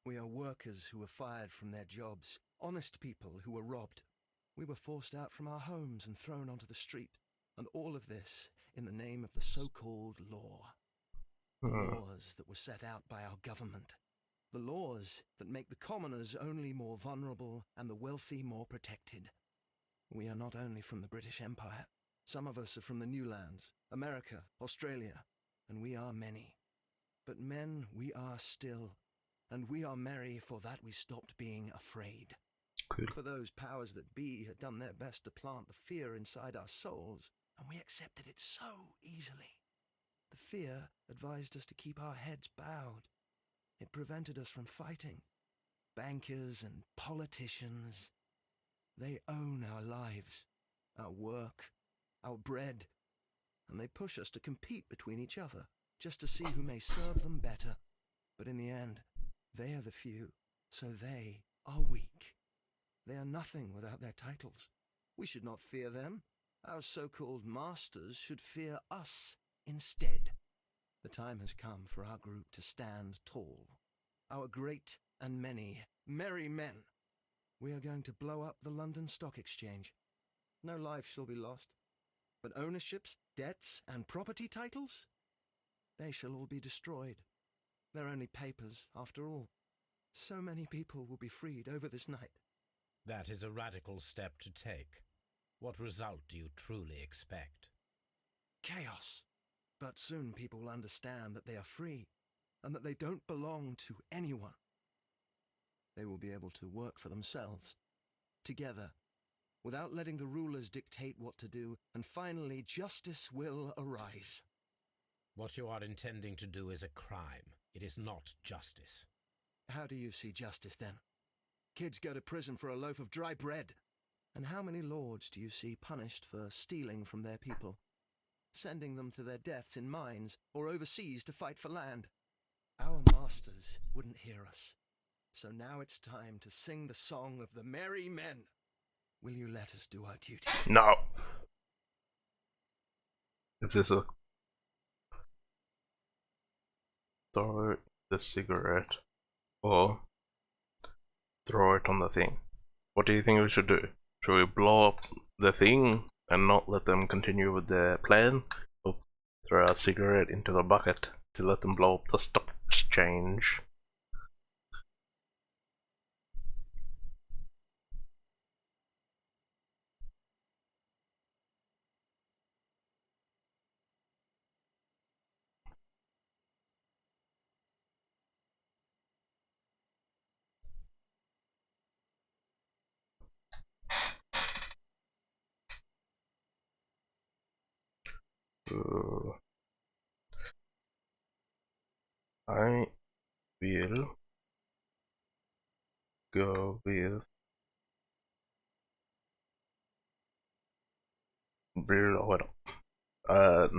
We are workers who were fired from their jobs. Honest people who were robbed. We were forced out from our homes and thrown onto the street. And all of this in the name of the so-called law. The laws that were set out by our government. The laws that make the commoners only more vulnerable and the wealthy more protected. We are not only from the British Empire. Some of us are from the New Lands, America, Australia, and we are many. But men we are still, and we are merry for that we stopped being afraid. Cool. For those powers that be had done their best to plant the fear inside our souls, and we accepted it so easily. The fear advised us to keep our heads bowed. It prevented us from fighting. Bankers and politicians, they own our lives, our work, our bread, and they push us to compete between each other, just to see who may serve them better. But in the end, they are the few, so they are weak. They are nothing without their titles. We should not fear them. Our so-called masters should fear us instead. The time has come for our group to stand tall. Our great and many merry men. We are going to blow up the London Stock Exchange. No life shall be lost. But ownerships, debts, and property titles? They shall all be destroyed. They're only papers, after all. So many people will be freed over this night. That is a radical step to take. What result do you truly expect? Chaos. But soon people will understand that they are free, and that they don't belong to anyone. They will be able to work for themselves, together, without letting the rulers dictate what to do, and finally justice will arise. What you are intending to do is a crime. It is not justice. How do you see justice, then? Kids go to prison for a loaf of dry bread. And how many lords do you see punished for stealing from their people, sending them to their deaths in mines or overseas to fight for land? Our masters wouldn't hear us. So now it's time to sing the song of the merry men. Will you let us do our duty? No. If this is throw the cigarette or throw it on the thing. What do you think we should do? Should we blow up the thing and not let them continue with their plan? Or throw a cigarette into the bucket to let them blow up the stock exchange? I will go with blow it up.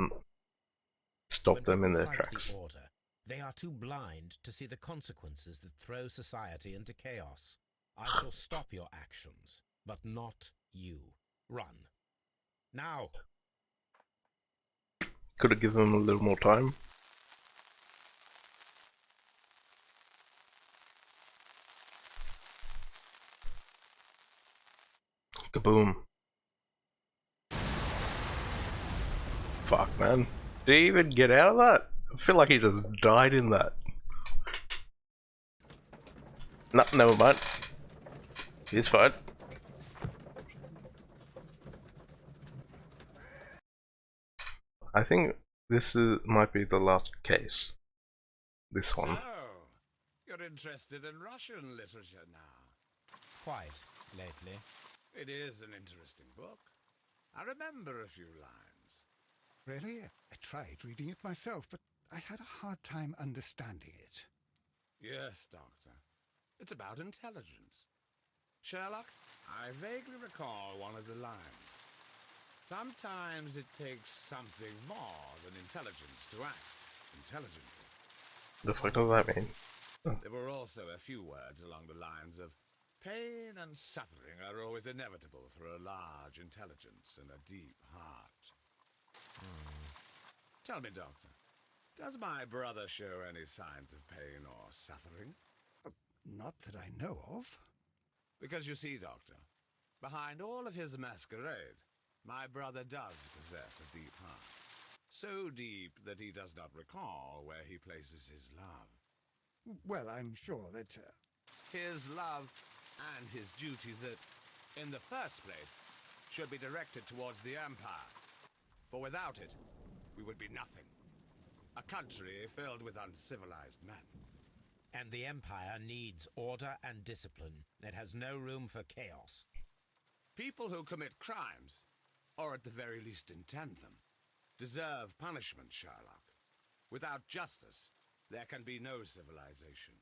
Stop When them in people their fight tracks. the order, they are too blind to see the consequences that throw society into chaos. I shall stop your actions, but not you. Run. Now! Could have given them a little more time. Kaboom. Fuck, man. Did he even get out of that? I feel like he just died in that. No, never mind. He's fine. I think this might be the last case. This one. So, You're interested in Russian literature now. Quite lately. It is an interesting book. I remember a few lines. Really? I tried reading it myself, but I had a hard time understanding it. Yes, Doctor. It's about intelligence. Sherlock, I vaguely recall one of the lines. Sometimes it takes something more than intelligence to act intelligently. The fuck does that mean? There were also a few words along the lines of pain and suffering are always inevitable for a large intelligence and a deep heart. Tell me, Doctor, does my brother show any signs of pain or suffering? Not that I know of. Because you see, Doctor, behind all of his masquerade, my brother does possess a deep heart. So deep that he does not recall where he places his love. Well, I'm sure that... His love and his duty that, in the first place, should be directed towards the Empire. For without it, we would be nothing. A country filled with uncivilized men. And the Empire needs order and discipline. It has no room for chaos. People who commit crimes, or at the very least intend them, deserve punishment, Sherlock. Without justice, there can be no civilization.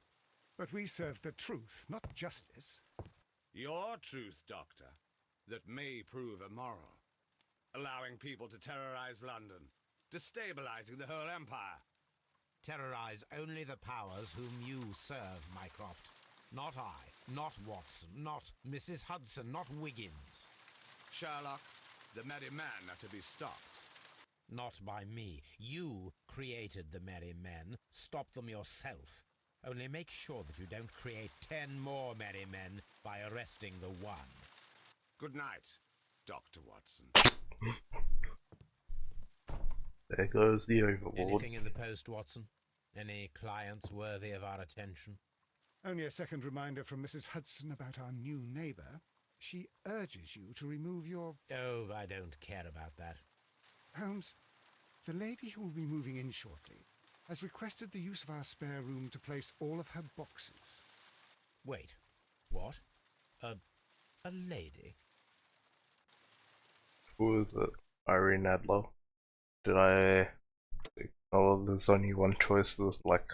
But we serve the truth, not justice. Your truth, Doctor, that may prove immoral. Allowing people to terrorize London, destabilizing the whole empire. Terrorize only the powers whom you serve, Mycroft. Not I, not Watson, not Mrs. Hudson, not Wiggins. Sherlock, the merry men are to be stopped. Not by me. You created the merry men. Stop them yourself. Only make sure that you don't create 10 more merry men by arresting the one. Good night, Dr. Watson. There goes the overlord. Anything in the post, Watson? Any clients worthy of our attention? Only a second reminder from Mrs. Hudson about our new neighbour. She urges you to remove your... Oh, I don't care about that. Holmes, the lady who will be moving in shortly has requested the use of our spare room to place all of her boxes. Wait, what? A lady? Who is it? Irene Adler? Did I... Oh, there's only one choice, there's like...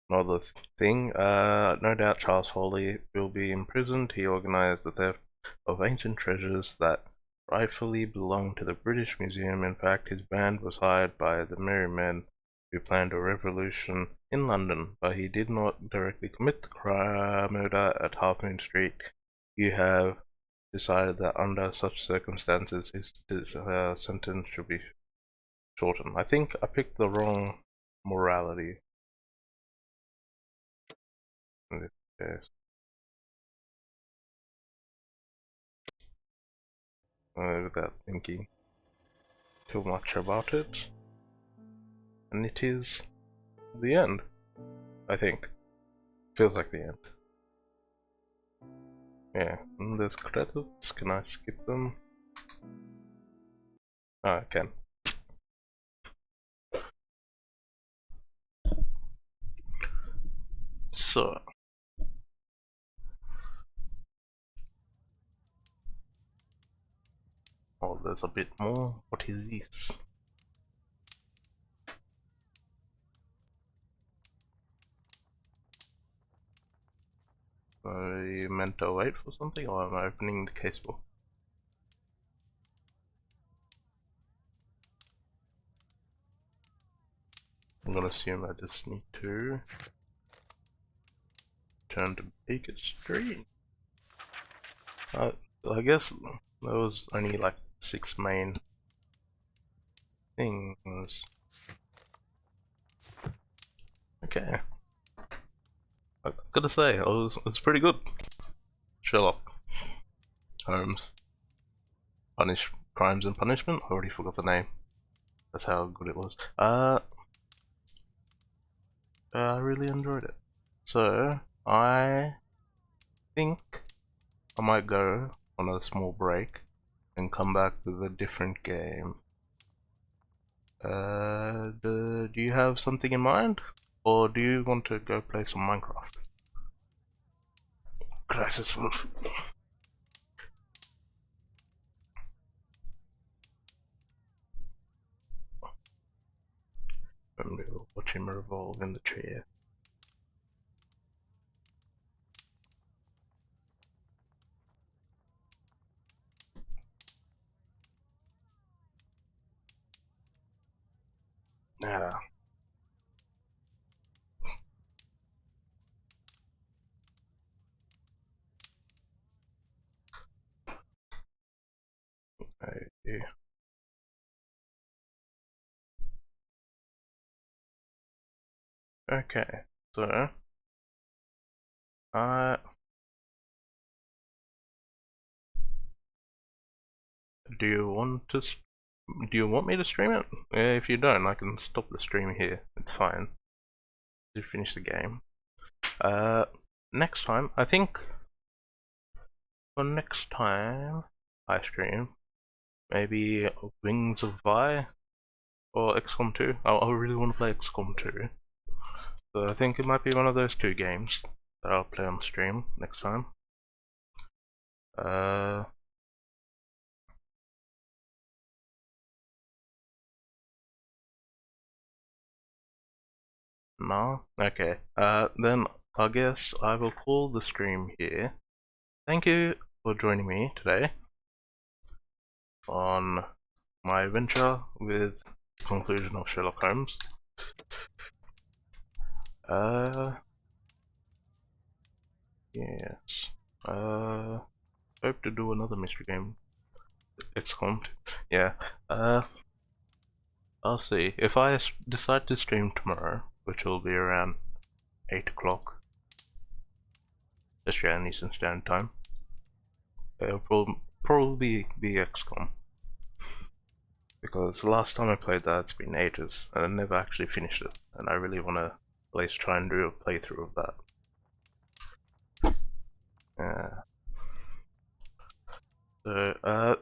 another thing. No doubt Charles Foley will be imprisoned. He organized the theft of ancient treasures that rightfully belonged to the British Museum. In fact, his band was hired by the merry men who planned a revolution in London, but he did not directly commit the murder at Half Moon Street. You have decided that under such circumstances his sentence should be shortened. I think I picked the wrong morality in this case. Without thinking too much about it. And it is the end, I think. Feels like the end. Yeah, and there's credits. Can I skip them? Oh, I can. So. Oh, there's a bit more. What is this? Are you meant to wait for something, or am I opening the casebook? I'm gonna assume I just need to turn to Baker Street. I guess there was only like 6 main things. Okay. I gotta say, it's pretty good. Sherlock Holmes. Crimes and Punishment? I already forgot the name. That's how good it was. I really enjoyed it. So, I think I might go on a small break and come back with a different game. Do you have something in mind? Or do you want to go play some Minecraft? Crisis Wolf. And we'll watch him revolve in the chair. Ah. Okay. Okay, so do you want to do you want me to stream it? If you don't, I can stop the stream here. It's fine. You finish the game. Next time, I think for next time I stream, maybe Wings of Vi or XCOM 2. I really want to play XCOM 2. So I think it might be one of those two games that I'll play on stream next time. No? Okay. Then I guess I will call the stream here. Thank you for joining me today on my adventure with the conclusion of Sherlock Holmes. Yes. Hope to do another mystery game. XCOM. Yeah. I'll see. If I decide to stream tomorrow, which will be around 8 o'clock Australian Eastern Standard Time, it will probably be XCOM. Because the last time I played that, it's been ages, and I never actually finished it, and I really want to at least try and do a playthrough of that. So,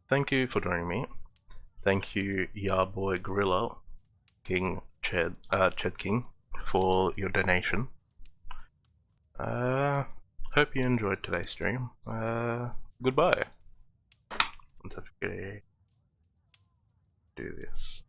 thank you for joining me. Thank you, Yarboy Gorilla, King Ched King, for your donation. Hope you enjoyed today's stream. Goodbye. Once I do this.